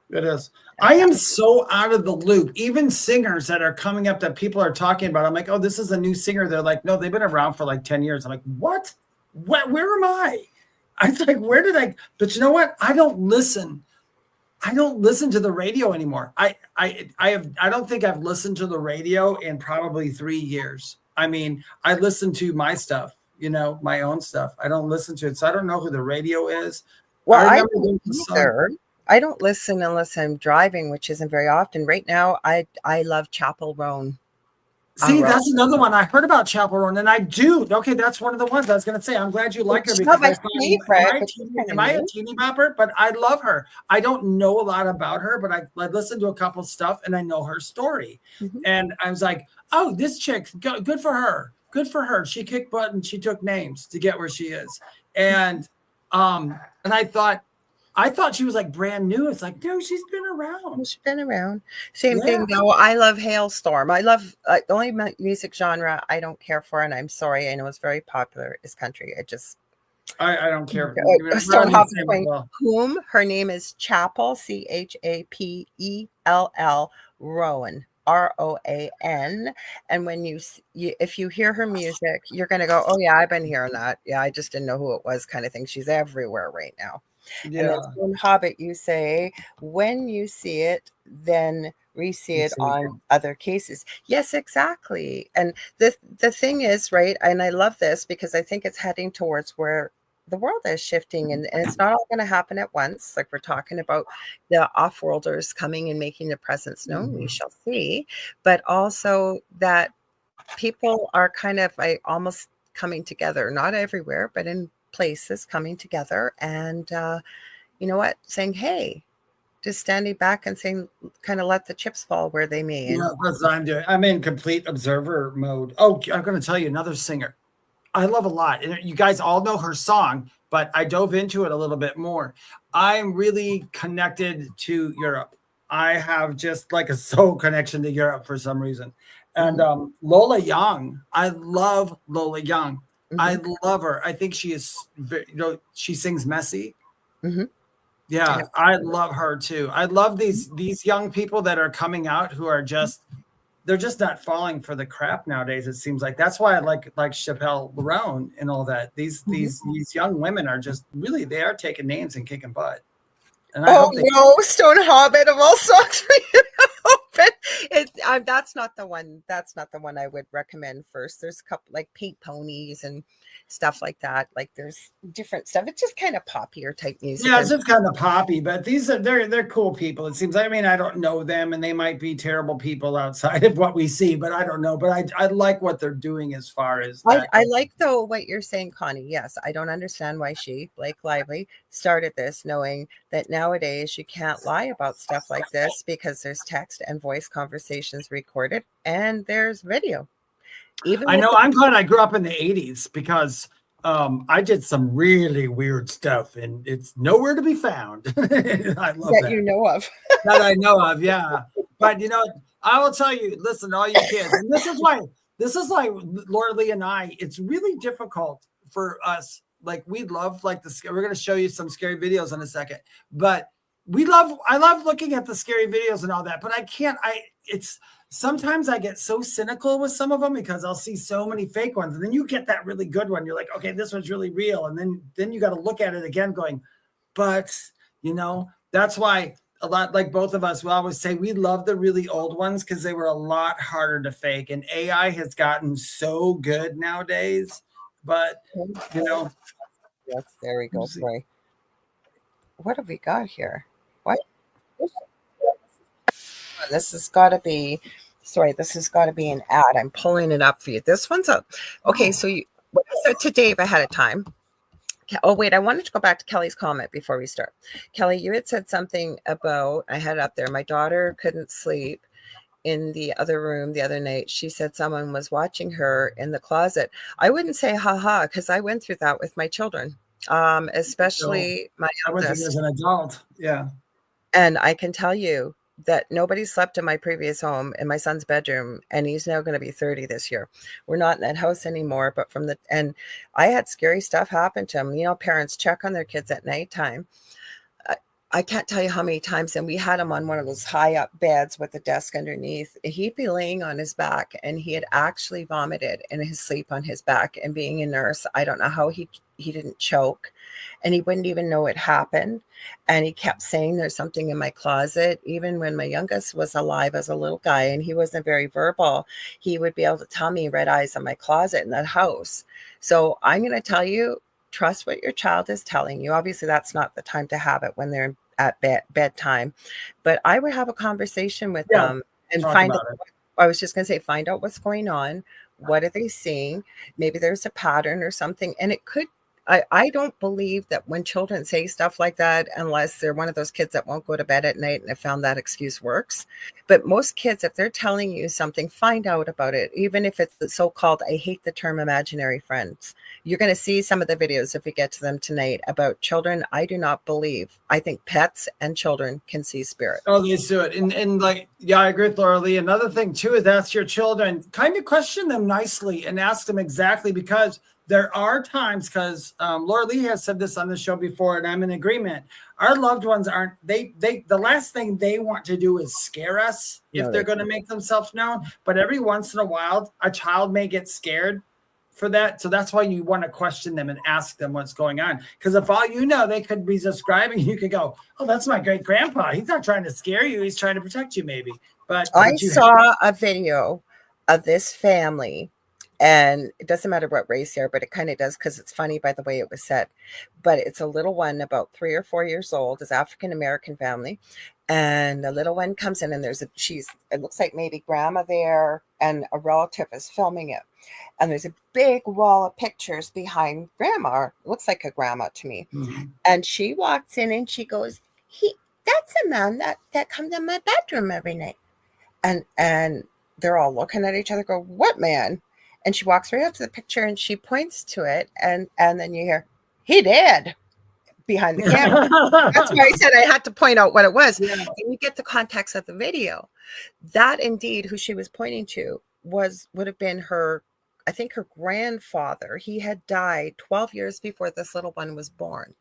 S3: It is. I am so out of the loop. Even singers that are coming up that people are talking about, I'm like, oh, this is a new singer. They're like, no, they've been around for like 10 years. I'm like, what? Where am I? I was like, where did I? But you know what? I don't listen to the radio anymore. I don't think I've listened to the radio in probably 3 years. I mean, I listen to my stuff, my own stuff. I don't listen to it. So I don't know who the radio is.
S2: Well, I don't listen unless I'm driving, which isn't very often. Right now, I love Chapel Roan.
S3: See, that's another one. I heard about Chapel Roan, and I do. Okay, that's one of the ones I was going to say. I'm glad you like her because am I a teeny bopper? But I love her. I don't know a lot about her, but I listened to a couple stuff, and I know her story. And I was like, oh, this chick, good for her. Good for her. She kicked butt and she took names to get where she is. And I thought she was like brand new. It's like, no, she's been around.
S2: She's been around. Same thing though. I love Hailstorm. I love the only music genre I don't care for, and I'm sorry, I know it's very popular, is country.
S3: I don't care.
S2: Whom her name is Chapel, Chapell Rowan. Roan. And when if you hear her music, you're going to go, oh yeah, I've been hearing that. Yeah, I just didn't know who it was, kind of thing. She's everywhere right now. Yeah. And then in Hobbit, you say, when you see it, then re-see it on other cases. Yes, exactly. And the thing is, right, and I love this because I think it's heading towards where the world is shifting, and it's not all going to happen at once. Like we're talking about the off-worlders coming and making their presence known, we shall see. But also that people are kind of almost coming together, not everywhere, but in places coming together, and you know what, saying, hey, just standing back and saying, kind of let the chips fall where they may.
S3: Yeah, that's what I'm doing. I'm in complete observer mode. Oh, I'm going to tell you another singer I love a lot. And you guys all know her song, but I dove into it a little bit more. I'm really connected to Europe. I have just like a soul connection to Europe for some reason. And Lola Young, I love Lola Young. I love her. I think she is, she sings messy. Yeah, I love her too. I love these young people that are coming out who are just, they're just not falling for the crap nowadays. It seems like that's why I like Chapel Roan and all that. These young women are just really, they are taking names and kicking butt. And I hope
S2: Stone Hobbit of all songs for you. That's not the one. That's not the one I would recommend first. There's a couple like Pink Ponies and stuff like that. Like there's different stuff. It's just kind of poppier type music.
S3: Yeah, it's just kind of poppy, but these are they're cool people. It seems. I mean, I don't know them, and they might be terrible people outside of what we see, but I don't know. But I like what they're doing as far as that.
S2: I like though what you're saying, Connie. Yes, I don't understand why Blake Lively, started this, knowing that nowadays you can't lie about stuff like this because there's text and voice conversations recorded and there's video.
S3: I know. I'm glad I grew up in the 80s because I did some really weird stuff and it's nowhere to be found. I love that.
S2: You know of.
S3: That I know of, yeah. But I will tell you, listen, all you kids, and this is like Lorilei and I, it's really difficult for us. Like we love we're going to show you some scary videos in a second, but I love looking at the scary videos and all that, but sometimes I get so cynical with some of them because I'll see so many fake ones. And then you get that really good one. You're like, okay, this one's really real. And then you got to look at it again going, but that's why a lot like both of us, we always say we love the really old ones because they were a lot harder to fake. And AI has gotten so good nowadays. But, you know,
S2: Yes, there we go. Sorry. What have we got here? What? This has got to be, sorry, this has got to be an ad. I'm pulling it up for you. This one's up. Okay, so you, what I said to Dave ahead of time. Oh, wait, I wanted to go back to Kelly's comment before we start. Kelly, you had said something about, I had it up there, my daughter couldn't sleep in the other room the other night. She said someone was watching her in the closet. I wouldn't say haha, because I went through that with my children, especially my eldest.
S3: As an adult. Yeah.
S2: And I can tell you that nobody slept in my previous home in my son's bedroom, and he's now going to be 30 this year. We're not in that house anymore, but and I had scary stuff happen to him. You know, parents check on their kids at nighttime. I can't tell you how many times, and we had him on one of those high up beds with a desk underneath. He'd be laying on his back, and he had actually vomited in his sleep on his back. And being a nurse, I don't know how he didn't choke, and he wouldn't even know it happened. And he kept saying, there's something in my closet. Even when my youngest was alive as a little guy, and he wasn't very verbal, he would be able to tell me red eyes in my closet in that house. So I'm going to tell you, trust what your child is telling you. Obviously, that's not the time to have it when they're at bedtime, but I would have a conversation with them and find out. I was just going to say, find out what's going on. What are they seeing? Maybe there's a pattern or something. And it could, I don't believe that when children say stuff like that, unless they're one of those kids that won't go to bed at night and have found that excuse works. But most kids, if they're telling you something, find out about it. Even if it's the so-called, I hate the term imaginary friends. You're going to see some of the videos if we get to them tonight about children. I do not believe. I think pets and children can see spirit.
S3: Oh, they do it. And like, yeah, I agree with Lorilei. Another thing too is ask your children, kind of question them nicely and ask them exactly, because there are times, because Lorilei has said this on the show before, and I'm in agreement. Our loved ones aren't, the last thing they want to do is scare us if they're going to make themselves known. But every once in a while, a child may get scared for that. So that's why you want to question them and ask them what's going on. Because if all you know, they could be describing, you could go, oh, that's my great grandpa. He's not trying to scare you. He's trying to protect you, maybe. But
S2: I saw a video of this family. And it doesn't matter what race they are, but it kind of does, because it's funny by the way it was said. But it's a little one about 3 or 4 years old, it's African-American family. And the little one comes in, and it looks like maybe grandma there, and a relative is filming it. And there's a big wall of pictures behind grandma. It looks like a grandma to me. Mm-hmm. And she walks in and she goes, that's a man that comes in my bedroom every night. And they're all looking at each other, go, what man? And she walks right up to the picture and she points to it. And then you hear, he did, behind the camera. That's why I said I had to point out what it was. Yeah. And you get the context of the video. That indeed, who she was pointing to would have been her, I think her grandfather. He had died 12 years before this little one was born.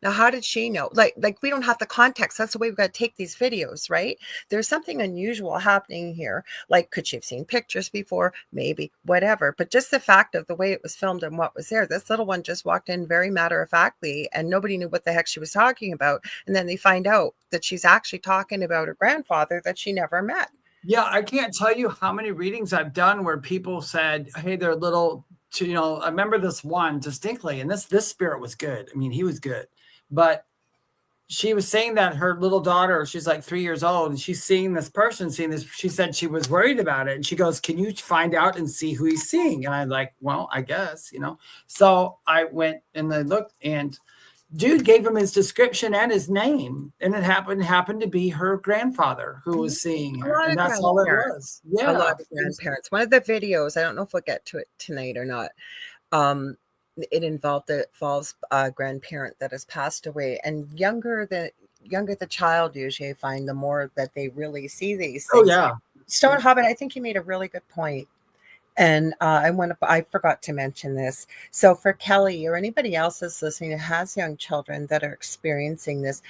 S2: Now, how did she know? Like we don't have the context. That's the way we've got to take these videos, right? There's something unusual happening here. Like, could she have seen pictures before? Maybe, whatever. But just the fact of the way it was filmed and what was there, this little one just walked in very matter-of-factly, and nobody knew what the heck she was talking about. And then they find out that she's actually talking about her grandfather that she never met.
S3: Yeah, I can't tell you how many readings I've done where people said, hey, they're little, I remember this one distinctly, and this spirit was good. I mean, he was good. But she was saying that her little daughter, she's like 3 years old, and she's seeing this. She said she was worried about it. And she goes, can you find out and see who he's seeing? And I'm like, well, I guess, So I went and I looked, and dude gave him his description and his name. And it happened to be her grandfather who was seeing her. And that's all it was. Yeah.
S2: A lot of grandparents. One of the videos, I don't know if we'll get to it tonight or not. It involved a grandparent that has passed away, and younger the child usually, I find, the more that they really see these things. Oh yeah, Stone Hobbit, I think you made a really good point. And I forgot to mention this. So for Kelly or anybody else that's listening that has young children that are experiencing this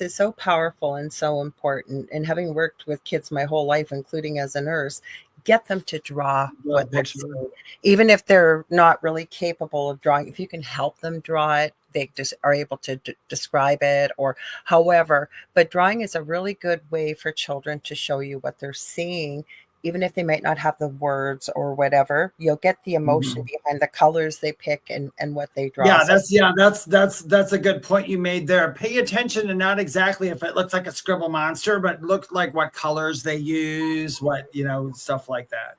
S2: is so powerful and so important. And having worked with kids my whole life, including as a nurse, get them to draw what they're
S3: picture.
S2: seeing. Even if they're not really capable of drawing, if you can help them draw it, they just are able to describe it or however. But drawing is a really good way for children to show you what they're seeing. Even if they might not have the words or whatever, you'll get the emotion behind the colors they pick and what they draw.
S3: Yeah, that's a good point you made there. Pay attention to not exactly if it looks like a scribble monster, but look like what colors they use, what, stuff like that.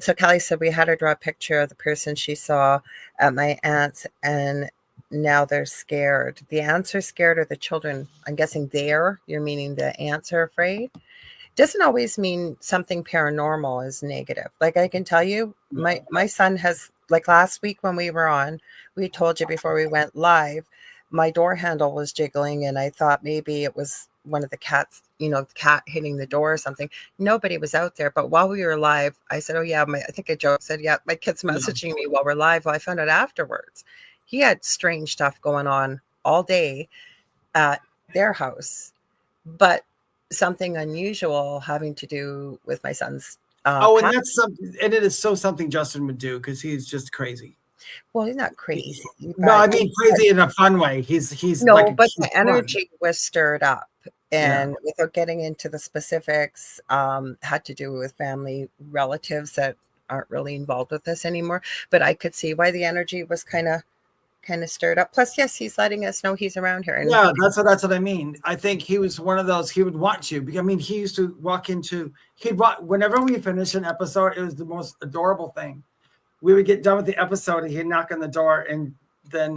S2: So Kelly said we had her draw a picture of the person she saw at my aunt's, and now they're scared. The aunts are scared, or the children? I'm guessing you're meaning the aunts are afraid. Doesn't always mean something paranormal is negative. Like I can tell you, my son has, like last week when we were on, we told you before we went live, my door handle was jiggling and I thought maybe it was one of the cats, the cat hitting the door or something. Nobody was out there. But while we were live, I said, oh yeah, I think a joke said, yeah, my kid's messaging me while we're live. Well, I found out afterwards. He had strange stuff going on all day at their house. But something unusual having to do with my son's
S3: and that's something, and it is something Justin would do because he's just crazy.
S2: Well, he's not crazy.
S3: No, I mean crazy in a fun way. He's
S2: no,
S3: like
S2: but the energy was stirred up, and without getting into the specifics, had to do with family relatives that aren't really involved with this anymore. But I could see why the energy was kind of stirred up. Plus, yes, he's letting us know he's around here. And
S3: that's what I mean. I think he was one of those, he would watch you. I mean, he used to whenever we finish an episode, it was the most adorable thing. We would get done with the episode and he'd knock on the door, and then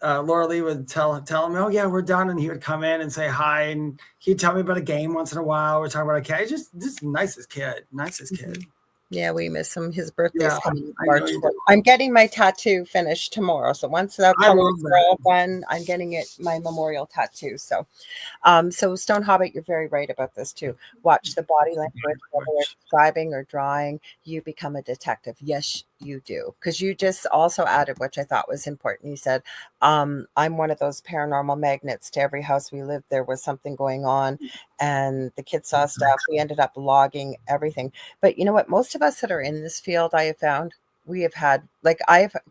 S3: Lorilei would tell him, oh yeah, we're done. And he would come in and say hi. And he'd tell me about a game once in a while. We're talking about a cat. He's just nicest kid.
S2: Yeah, we miss him. His birthday's coming March. I'm getting my tattoo finished tomorrow. So once the colors are all done, I'm getting my memorial tattoo. So, so Stone Hobbit, you're very right about this too. Watch the body language, whether it's describing or drawing. You become a detective. Yes, you do. Because you just also added, which I thought was important. You said, I'm one of those paranormal magnets. To every house we lived, there was something going on, and the kids saw stuff. We ended up logging everything. But you know what? Most of us that are in this field, I have found, we have had, like,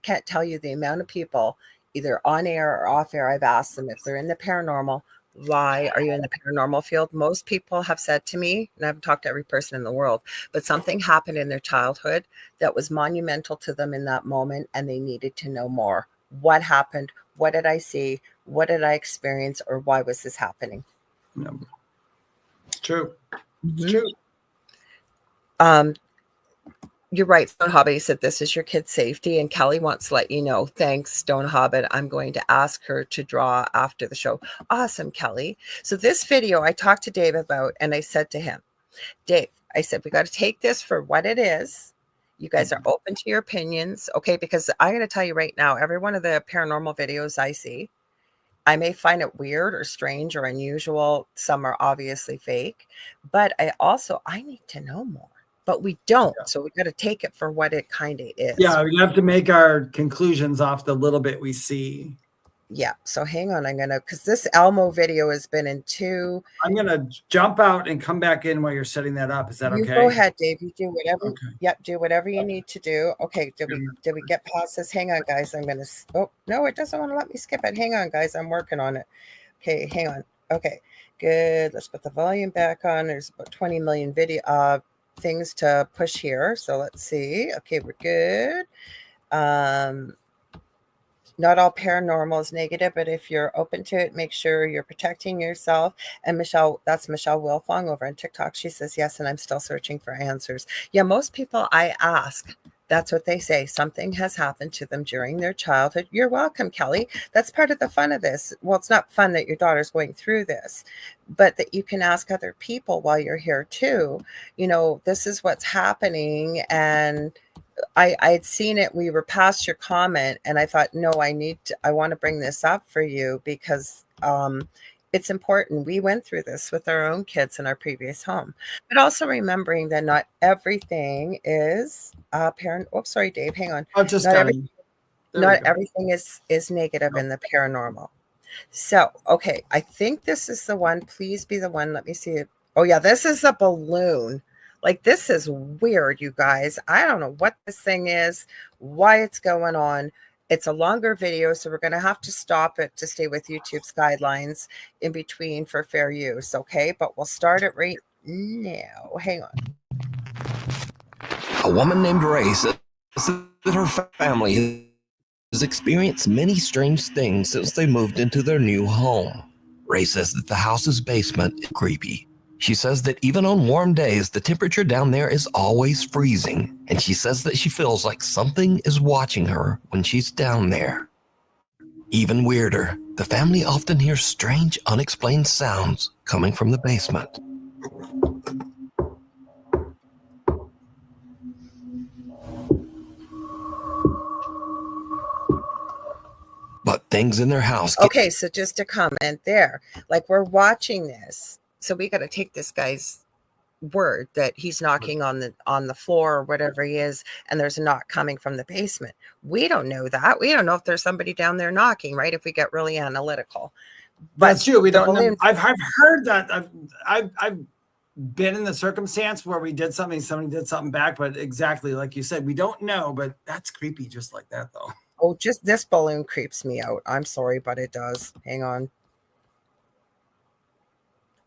S2: can't tell you the amount of people, either on air or off air, I've asked them if they're in the paranormal, why are you in the paranormal field? Most people have said to me, and I haven't talked to every person in the world, but something happened in their childhood that was monumental to them in that moment, and they needed to know more. What happened? What did I see? What did I experience? Or why was this happening?
S3: No. It's true. It's true.
S2: You're right, Stone Hobbit said this is your kid's safety, and Kelly wants to let you know. Thanks, Stone Hobbit. I'm going to ask her to draw after the show. Awesome, Kelly. So this video I talked to Dave about, and I said to him, Dave, I said, we got to take this for what it is. You guys are open to your opinions, okay? Because I'm going to tell you right now, every one of the paranormal videos I see, I may find it weird or strange or unusual. Some are obviously fake, but I need to know more. But we don't. Yeah. So we got to take it for what it kind of is.
S3: Yeah, we have to make our conclusions off the little bit we see.
S2: Yeah. So hang on. because this Elmo video has been in 2.
S3: I'm going to jump out and come back in while you're setting that up. Is that okay?
S2: Go ahead, Dave. You do whatever. Okay. Yep. Do whatever you need to do. Okay. Did we get past this? Hang on, guys. Oh, no, it doesn't want to let me skip it. Hang on, guys. I'm working on it. Okay. Hang on. Okay. Good. Let's put the volume back on. There's about 20 million video things to push here. So let's see. Okay, we're good. Not all paranormal is negative, but if you're open to it, make sure you're protecting yourself. And Michelle, that's Michelle Wilfong over on TikTok. She says, yes, and I'm still searching for answers. Yeah, most people I ask, that's what they say. Something has happened to them during their childhood. You're welcome, Kelly. That's part of the fun of this. Well, it's not fun that your daughter's going through this, but that you can ask other people while you're here too. This is what's happening. And I'd seen it. We were past your comment, and I thought, no, I want to bring this up for you because it's important. We went through this with our own kids in our previous home, but also remembering that not everything is parent. Oh, sorry, Dave. Hang on. Not everything is negative in the paranormal. So, okay, I think this is the one. Please be the one. Let me see it. Oh yeah, this is a balloon. Like, this is weird, you guys. I don't know what this thing is, why it's going on. It's a longer video, so we're going to have to stop it to stay with YouTube's guidelines in between for fair use, okay? But we'll start it right now. Hang on.
S4: A woman named Ray says that her family has experienced many strange things since they moved into their new home. Ray says that the house's basement is creepy. She says that even on warm days, the temperature down there is always freezing, and she says that she feels like something is watching her when she's down there. Even weirder, the family often hears strange, unexplained sounds coming from the basement. But things in their house...
S2: Okay, so just a comment there. Like, we're watching this, so we got to take this guy's word that he's knocking on the floor or whatever he is, and there's a knock coming from the basement. We don't know that. We don't know if there's somebody down there knocking, right? If we get really analytical. But
S3: that's true. We don't know. I've heard that. I've been in the circumstance where we did something, somebody did something back, but exactly like you said, we don't know. But that's creepy, just like that, though.
S2: Oh, just this balloon creeps me out. I'm sorry, but it does. Hang on.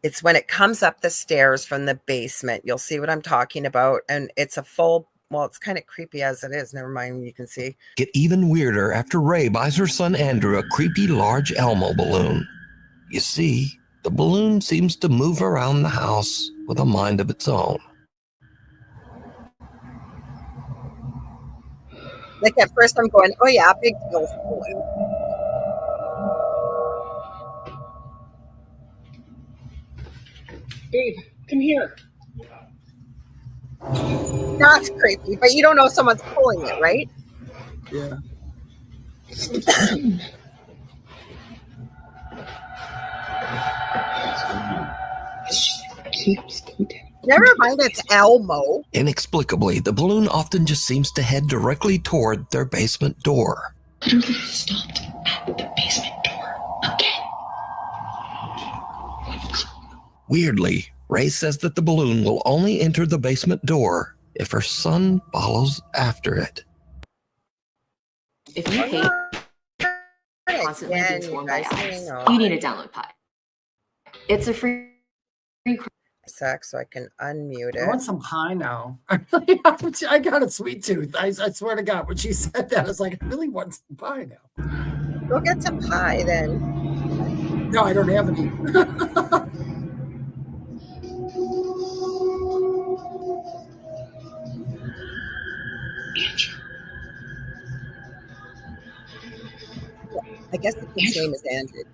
S2: It's when it comes up the stairs from the basement. You'll see what I'm talking about. And it's a full, well, it's kind of creepy as it is. Never mind, you can see.
S4: Get even weirder after Ray buys her son Andrew a creepy large Elmo balloon. You see, the balloon seems to move around the house with a mind of its own.
S2: Like, at first I'm going, oh yeah, big ghost balloon.
S3: Babe, come here.
S2: That's creepy, but you don't know if someone's pulling it, right?
S3: Yeah.
S2: Never mind, it's Elmo.
S4: Inexplicably, the balloon often just seems to head directly toward their basement door.
S5: Literally stopped at the basement door again.
S4: Weirdly, Ray says that the balloon will only enter the basement door if her son follows after it.
S5: If you hate constantly being swarmed by eyes, you need to download Pi. It's a free
S2: sec, so I can unmute it.
S3: I want some pie now. I got a sweet tooth. I swear to God, when she said that, I was like, I really want some pie now.
S2: Go get some pie then.
S3: No, I don't have any.
S2: I guess the kid's name is Andrew.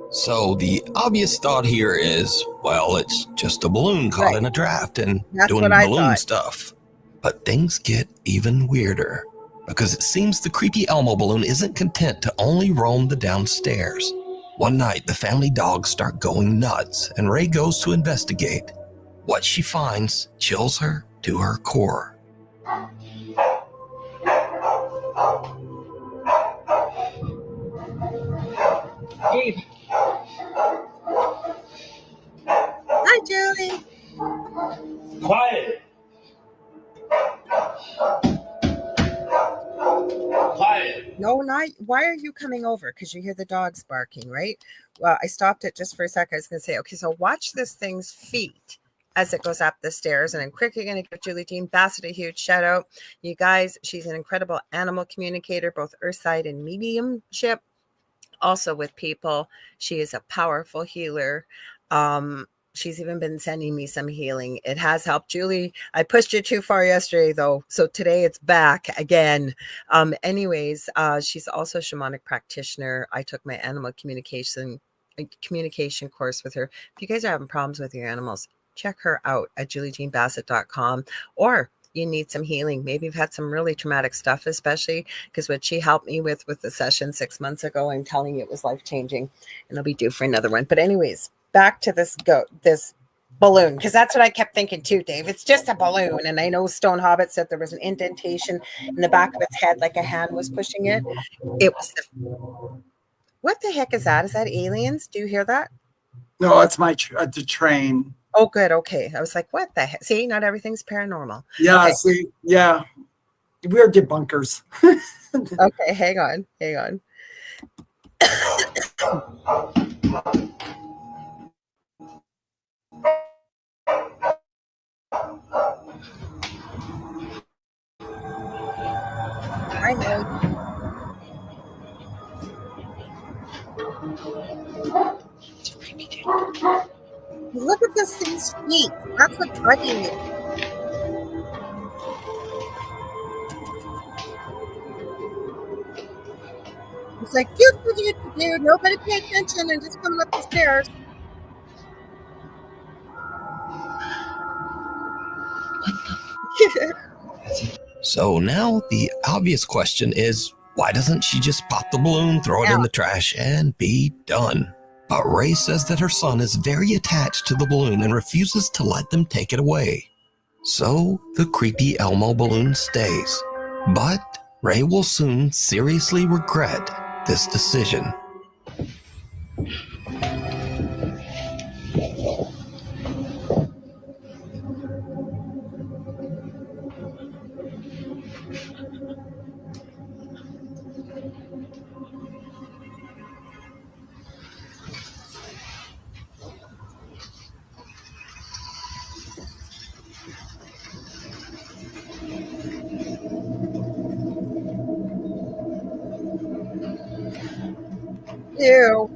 S4: So the obvious thought here is, well, it's just a balloon caught in a draft and doing balloon stuff. But things get even weirder, because it seems the creepy Elmo balloon isn't content to only roam the downstairs. One night, the family dogs start going nuts, and Ray goes to investigate. What she finds chills her to her core.
S3: Gabe.
S2: Hi, Julie.
S6: Quiet. Quiet.
S2: No, not. Why are you coming over? Because you hear the dogs barking, right? Well, I stopped it just for a second. I was going to say, okay, so watch this thing's feet as it goes up the stairs. And I'm quickly going to give Julie Jean Bassett a huge shout out. You guys, she's an incredible animal communicator, both earthside and mediumship. Also with people, she is a powerful healer. She's even been sending me some healing. It has helped. Julie, I pushed you too far yesterday, though. So today it's back again. Anyways, she's also a shamanic practitioner. I took my animal communication course with her. If you guys are having problems with your animals, check her out at juliejeanbassett.com. Or you need some healing. Maybe you've had some really traumatic stuff, especially because what she helped me with the session 6 months ago, I'm telling you, it was life-changing, and it'll be due for another one. But anyways, back to this balloon, because that's what I kept thinking too, Dave. It's just a balloon. And I know Stone Hobbit said there was an indentation in the back of its head, like a hand was pushing it. It was what the heck is that? Is that aliens? Do you hear that?
S3: No, it's the train.
S2: Oh, good. Okay. I was like, what the heck? See, not everything's paranormal.
S3: Yeah,
S2: Okay.
S3: see, yeah. We're debunkers.
S2: Okay, hang on. I know. Look at this thing's feet. That's what's bugging me. It's like, nobody pay attention and just coming up the stairs.
S4: So now the obvious question is, why doesn't she just pop the balloon, throw it in the trash, and be done? But Ray says that her son is very attached to the balloon and refuses to let them take it away. So the creepy Elmo balloon stays. But Ray will soon seriously regret this decision.
S2: Ew.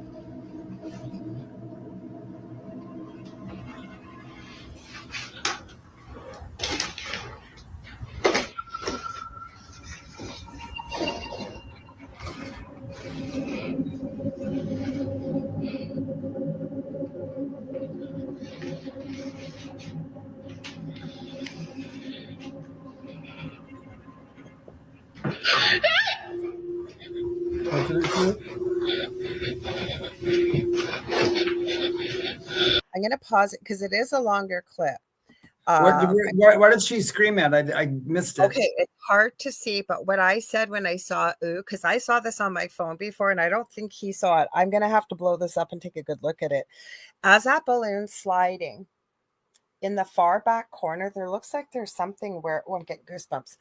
S2: I'm going to pause it because it is a longer clip.
S3: What did she scream at? I missed it.
S2: Okay, it's hard to see, but what I said when I saw because I saw this on my phone before, and I don't think he saw it. I'm going to have to blow this up and take a good look at it. As that balloon's sliding, in the far back corner, there looks like there's something where, I'm getting goosebumps,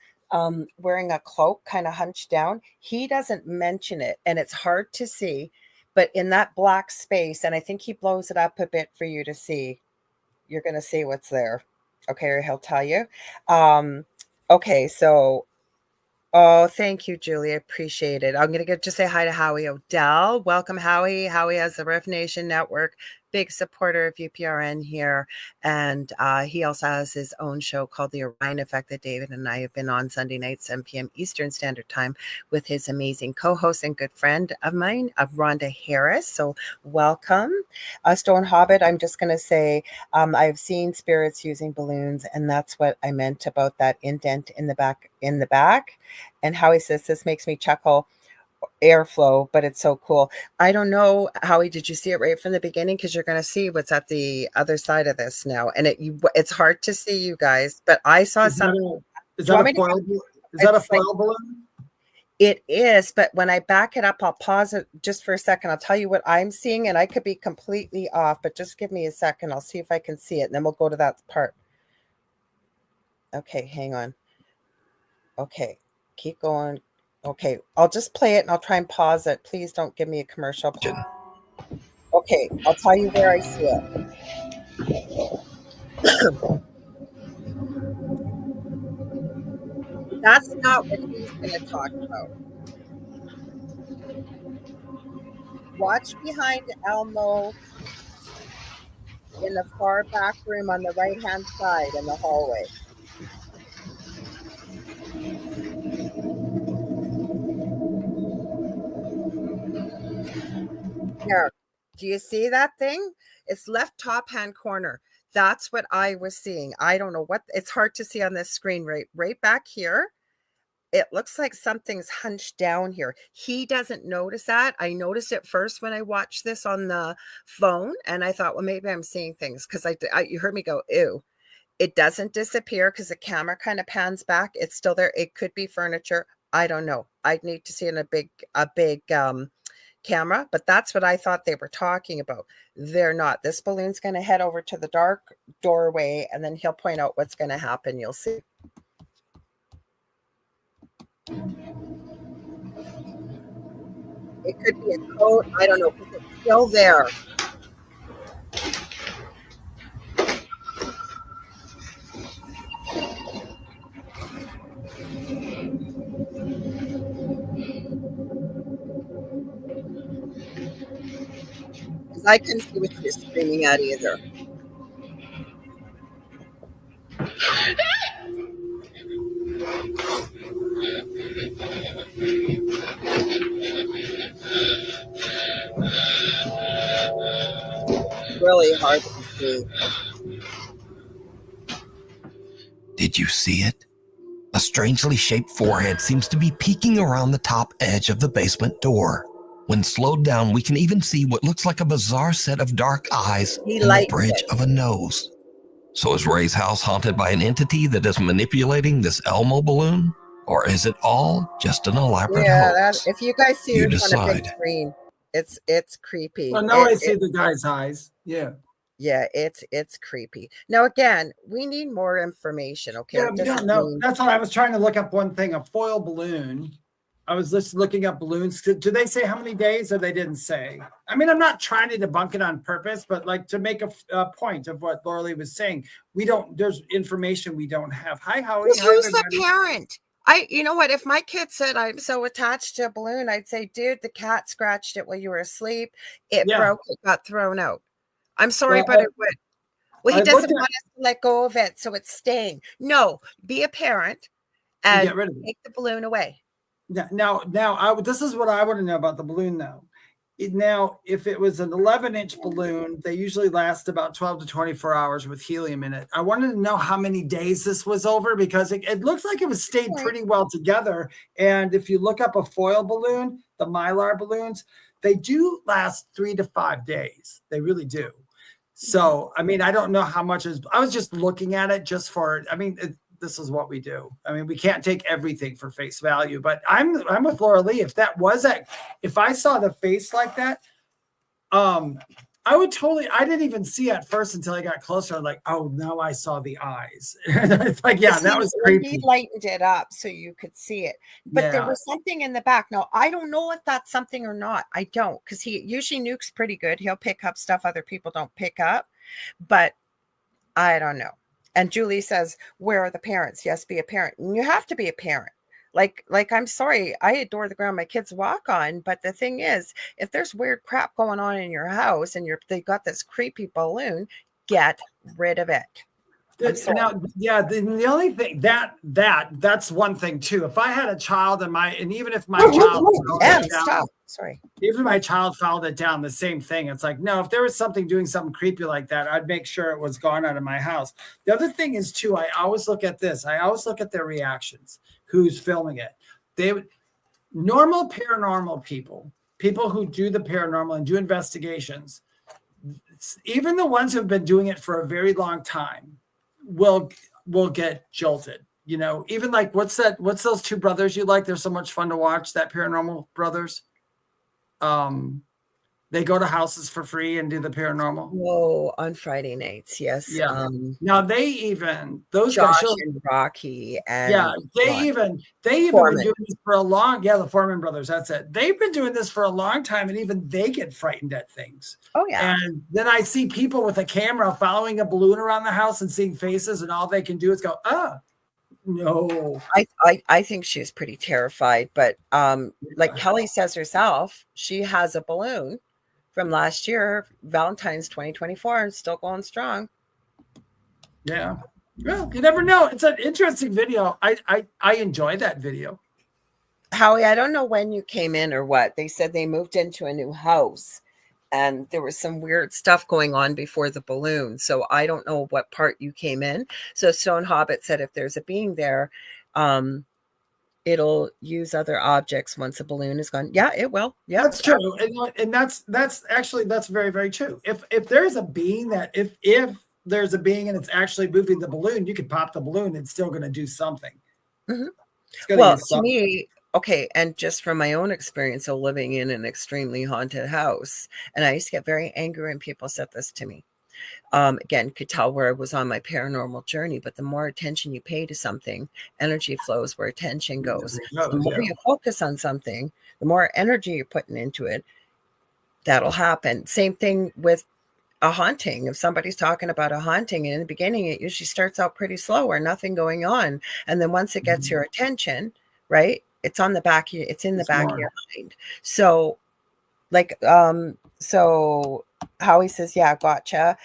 S2: wearing a cloak kind of hunched down. He doesn't mention it, and it's hard to see, but in that black space, and I think he blows it up a bit for you to see, you're going to see what's there. Okay, or he'll tell you. Okay, so, oh, thank you, Julie. I appreciate it. I'm going to just say hi to Howie Odell. Welcome, Howie. Howie has the Ref Nation Network. Big supporter of UPRN here. And he also has his own show called The Orion Effect that David and I have been on Sunday night, 7 p.m. Eastern Standard Time with his amazing co-host and good friend of mine, Rhonda Harris. So welcome. Stone Hobbit, I'm just going to say I've seen spirits using balloons, and that's what I meant about that indent in the back. And Howie says, this makes me chuckle. Airflow, but it's so cool. I don't know, Howie, did you see it right from the beginning? Because you're going to see what's at the other side of this now, and it's hard to see, you guys, but I saw something.
S3: Is that a foil balloon?
S2: It is, but when I back it up, I'll pause it just for a second. I'll tell you what I'm seeing, and I could be completely off, but just give me a second. I'll see if I can see it, and then we'll go to that part. Okay, hang on. Okay, keep going. Okay, I'll just play it and I'll try and pause it. Please don't give me a commercial. Okay, I'll tell you where I see it. That's not what he's going to talk about. Watch behind Elmo in the far back room on the right-hand side in the hallway. Here, do you see that thing? It's left top hand corner. That's what I was seeing. I don't know what, it's hard to see on this screen, right back here. It looks like something's hunched down here. He doesn't notice that. I noticed it first when I watched this on the phone, and I thought, well, maybe I'm seeing things because you heard me go, ew. It doesn't disappear because the camera kind of pans back. It's still there. It could be furniture. I don't know. I'd need to see it in a big camera, but that's what I thought they were talking about. They're not. This balloon's going to head over to the dark doorway, and then he'll point out what's going to happen. You'll see. It could be a coat. I don't know, because it's still there. Because I couldn't see what she was screaming at either. Really hard to see.
S4: Did you see it? A strangely shaped forehead seems to be peeking around the top edge of the basement door. When slowed down, we can even see what looks like a bizarre set of dark eyes and the bridge of a nose. So is Ray's house haunted by an entity that is manipulating this Elmo balloon? Or is it all just an elaborate hoax?
S2: If you guys see
S4: You
S2: this on a big
S4: decide.
S2: screen, it's creepy.
S3: Well, now I see the guy's eyes. Yeah.
S2: Yeah, it's creepy. Now, again, we need more information, okay?
S3: Yeah, we don't know. That's why I was trying to look up one thing, a foil balloon. I was just looking up balloons. Do they say how many days, or they didn't say? I mean, I'm not trying to debunk it on purpose, but like to make a point of what Lorilei was saying, there's information we don't have. Hi, Howie.
S2: Who's the parent? You know what? If my kid said I'm so attached to a balloon, I'd say, dude, the cat scratched it while you were asleep. It broke. It got thrown out. I'm sorry, but it would. Well, he doesn't want us to let go of it, so it's staying. No, be a parent and
S3: get rid of it.
S2: Take the balloon away.
S3: Now, this is what I want to know about the balloon, though. Now, if it was an 11-inch balloon, they usually last about 12 to 24 hours with helium in it. I wanted to know how many days this was over, because it looks like it was stayed pretty well together. And if you look up a foil balloon, the Mylar balloons, they do last 3 to 5 days. They really do. So, I mean, I don't know how much I was just looking at it just for, this is what we do. I mean, we can't take everything for face value, but I'm with Lorilei. If I saw the face like that, I didn't even see it at first until I got closer. I'm like, oh, now I saw the eyes. It's like, yeah, that was creepy.
S2: He lightened it up so you could see it. But there was something in the back. Now, I don't know if that's something or not. I don't, because he usually nukes pretty good. He'll pick up stuff other people don't pick up. But I don't know. And Julie says, where are the parents? Yes, be a parent. And you have to be a parent. Like, I'm sorry, I adore the ground my kids walk on, but the thing is, if there's weird crap going on in your house and they got this creepy balloon, get rid of it.
S3: Now, the only thing that's one thing too. If I had a child and even if my child even my child followed it down, the same thing. It's like, no, if there was doing something creepy like that, I'd make sure it was gone out of my house. The other thing is too, I always look at this. I always look at their reactions. Who's filming it? Normal paranormal people who do the paranormal and do investigations, even the ones who've been doing it for a very long time, will get jolted. You know, even like what's those two brothers you like? They're so much fun to watch, that Paranormal Brothers. They go to houses for free and do the paranormal.
S2: Whoa, on Friday nights, yes.
S3: Yeah. Now those
S2: Josh
S3: guys,
S2: and Rocky, and
S3: they've even been doing this for a long. Yeah, the Foreman brothers. That's it. They've been doing this for a long time, and even they get frightened at things.
S2: Oh yeah.
S3: And then I see people with a camera following a balloon around the house and seeing faces, and all they can do is go, no.
S2: I think she's pretty terrified, but like Kelly says herself, she has a balloon from last year, Valentine's 2024, and still going strong.
S3: Yeah. Well, you never know. It's an interesting video. I enjoy that video.
S2: Howie, I don't know when you came in or what. They said they moved into a new house and there was some weird stuff going on before the balloon. So I don't know what part you came in. So Stone Hobbit said if there's a being there, it'll use other objects once a balloon is gone. Yeah, it will. Yeah,
S3: that's true. And that's very, very true. If there's a being if there's a being and it's actually moving the balloon, you could pop the balloon. It's still going to do something.
S2: Mm-hmm. Well, to me, Okay, and just from my own experience of living in an extremely haunted house, and I used to get very angry when people said this to me. Again, could tell where I was on my paranormal journey, but the more attention you pay to something, energy flows where attention goes. The more you focus on something, the more energy you're putting into it, that'll happen. Same thing with a haunting. If somebody's talking about a haunting, in the beginning, it usually starts out pretty slow or nothing going on. And then once it gets your attention, right, it's on the back, it's in the back of your mind. So like, so Howie says, yeah, gotcha.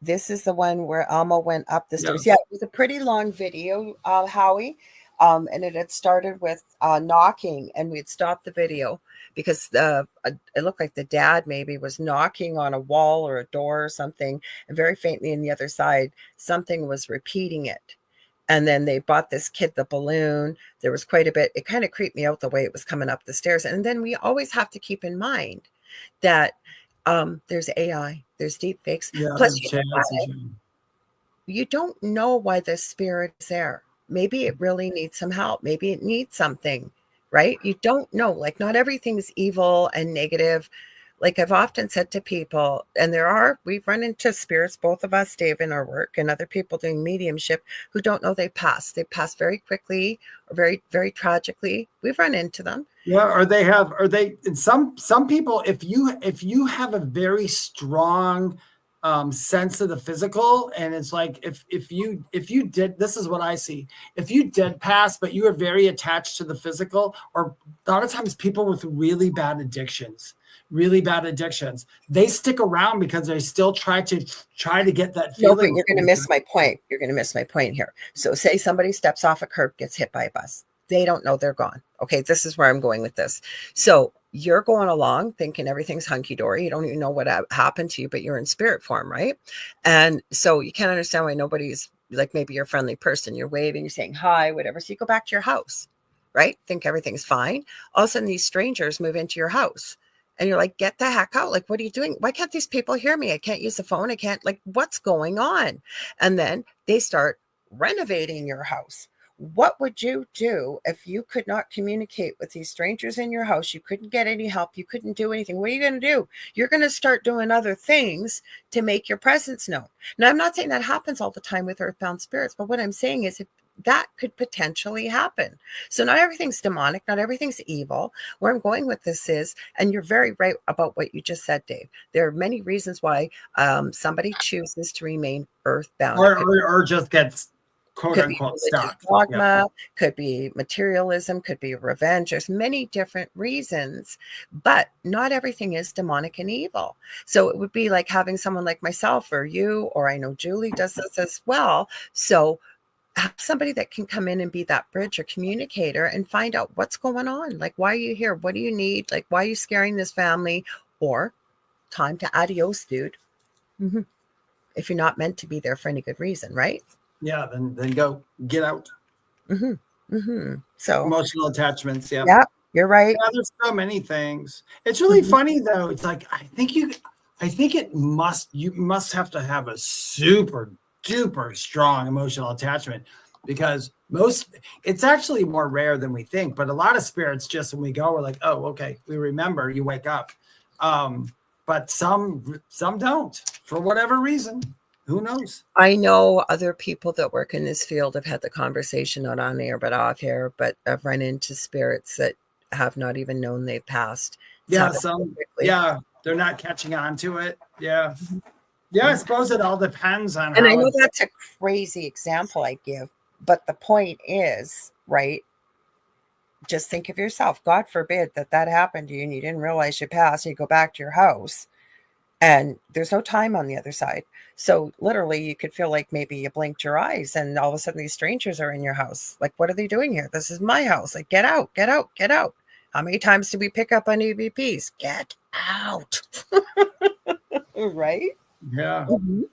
S2: This is the one where Alma went up the stairs. Yeah, it was a pretty long video, Howie. And it had started with knocking, and we'd stopped the video because it looked like the dad maybe was knocking on a wall or a door or something, and very faintly on the other side, something was repeating it. And then they bought this kid the balloon. There was quite a bit. It kind of creeped me out the way it was coming up the stairs. And then we always have to keep in mind that there's AI, there's deep fakes.
S3: Yeah,
S2: plus you don't know why the spirit is there. Maybe it really needs some help. Maybe it needs something, right? You don't know. Like, not everything's evil and negative. Like I've often said to people, and we've run into spirits, both of us, Dave, in our work, and other people doing mediumship who don't know they pass. They pass very quickly or very, very tragically. We've run into them.
S3: Yeah, and some people, if you have a very strong sense of the physical, and it's like if you did, this is what I see. If you did pass, but you are very attached to the physical, or a lot of times people with really bad addictions, they stick around because they still try to get that feeling.
S2: No, but you're going to miss my point. You're going to miss my point here. So say somebody steps off a curb, gets hit by a bus. They don't know they're gone. Okay, this is where I'm going with this. So you're going along thinking everything's hunky-dory. You don't even know what happened to you, but you're in spirit form, right? And so you can't understand why nobody's, like, maybe you're a friendly person. You're waving, you're saying hi, whatever. So you go back to your house, right? Think everything's fine. All of a sudden, these strangers move into your house. And you're like, get the heck out. Like, what are you doing? Why can't these people hear me? I can't use the phone. I can't, like, what's going on? And then they start renovating your house. What would you do if you could not communicate with these strangers in your house? You couldn't get any help. You couldn't do anything. What are you going to do? You're going to start doing other things to make your presence known. Now, I'm not saying that happens all the time with earthbound spirits, but what I'm saying is if that could potentially happen. So not everything's demonic, not everything's evil. Where I'm going with this is, and you're very right about what you just said, Dave. There are many reasons why somebody chooses to remain earthbound.
S3: Or just gets quote unquote stuck.
S2: Dogma, could be materialism, could be revenge. There's many different reasons, but not everything is demonic and evil. So it would be like having someone like myself or you, or I know Julie does this as well. So have somebody that can come in and be that bridge or communicator and find out what's going on. Like, why are you here? What do you need? Like, why are you scaring this family? Or time to adios, dude. Mm-hmm. If you're not meant to be there for any good reason, right?
S3: Yeah, then go get out.
S2: Mm-hmm. Mm-hmm. So
S3: emotional attachments. Yeah.
S2: Yeah, you're right.
S3: Yeah, there's so many things. It's really funny though. It's like I think you must have to have a super duper strong emotional attachment, because it's actually more rare than we think, but a lot of spirits, just when we go, we're like, oh, okay, we remember, you wake up. But some don't, for whatever reason. Who knows?
S2: I know other people that work in this field have had the conversation, not on air but off air, but I've run into spirits that have not even known they've passed.
S3: Yeah, they're not catching on to it. Yeah. Yeah, I suppose it all depends on.
S2: And I know that's a crazy example I give, but the point is, right? Just think of yourself. God forbid that happened to you and you didn't realize you passed and you go back to your house and there's no time on the other side. So literally you could feel like maybe you blinked your eyes and all of a sudden these strangers are in your house. Like, what are they doing here? This is my house. Like, get out, get out, get out. How many times do we pick up on EVPs? Get out. Right?
S3: Yeah.
S2: Mm-hmm.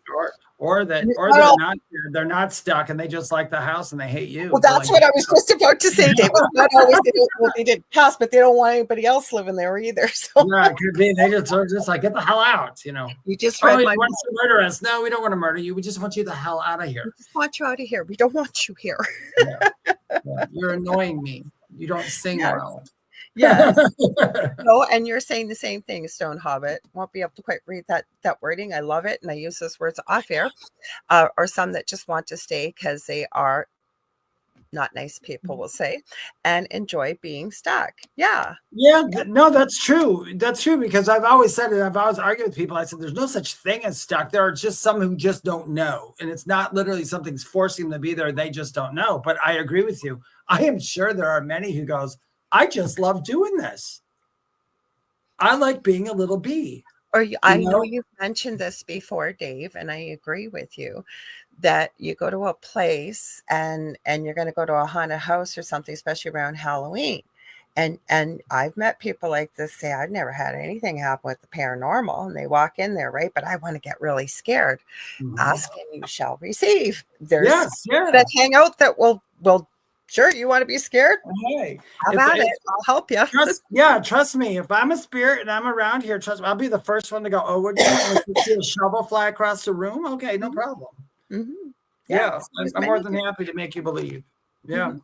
S3: Or they're not stuck and they just like the house and they hate you.
S2: Well, that's what I was just about to say, Dave. Not always they didn't pass, but they don't want anybody else living there either. So
S3: yeah, it could be they just like, get the hell out, you know.
S2: You just read my
S3: want to murder us. No, we don't want to murder you. We just want you the hell out of here.
S2: We just want you out of here. We don't want you here.
S3: Yeah. You're annoying me. You don't sing
S2: Yes.
S3: well.
S2: Yes. No, and you're saying the same thing, Stone Hobbit. Won't be able to quite read that wording. I love it, and I use those words off air. Or some that just want to stay because they are not nice people, will say, and enjoy being stuck. Yeah.
S3: Yeah, no, that's true. That's true, because I've always said it. I've always argued with people. I said, there's no such thing as stuck. There are just some who just don't know. And it's not literally something's forcing them to be there. They just don't know. But I agree with you. I am sure there are many who goes, I just love doing this. I like being a little bee.
S2: Or I know you've mentioned this before, Dave, and I agree with you that you go to a place and you're going to go to a haunted house or something, especially around Halloween. And I've met people like this say, I've never had anything happen with the paranormal. And they walk in there, right? But I want to get really scared. Ask and you shall receive. There's that hang out that will sure, you want to be scared?
S3: Hey,
S2: I'll help you.
S3: Trust me. If I'm a spirit and I'm around here, trust me, I'll be the first one to go, oh, would you see a shovel fly across the room? Okay, no problem. Yeah, I'm more than happy to make you believe. Yeah.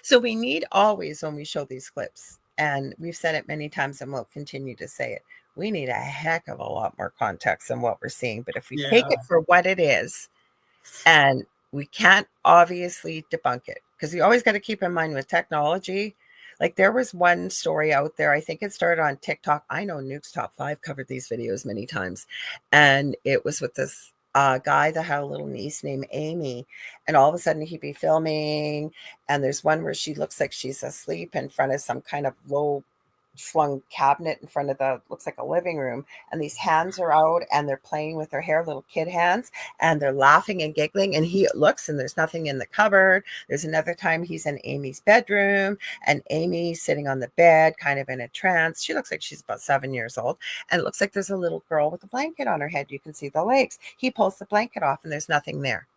S2: So we need always, when we show these clips, and we've said it many times and we'll continue to say it, we need a heck of a lot more context than what we're seeing. But if we take it for what it is, and we can't obviously debunk it, because you always got to keep in mind with technology, like there was one story out there, I think it started on TikTok. I know Nuke's Top 5 covered these videos many times. And it was with this guy that had a little niece named Amy. And all of a sudden he'd be filming. And there's one where she looks like she's asleep in front of some kind of low flung cabinet in front of looks like a living room, and these hands are out and they're playing with her hair, little kid hands, and they're laughing and giggling, and he looks and there's nothing in the cupboard. There's another time he's in Amy's bedroom and Amy's sitting on the bed kind of in a trance. She looks like she's about 7 years old, and it looks like there's a little girl with a blanket on her head. You can see the legs. He pulls the blanket off and there's nothing there.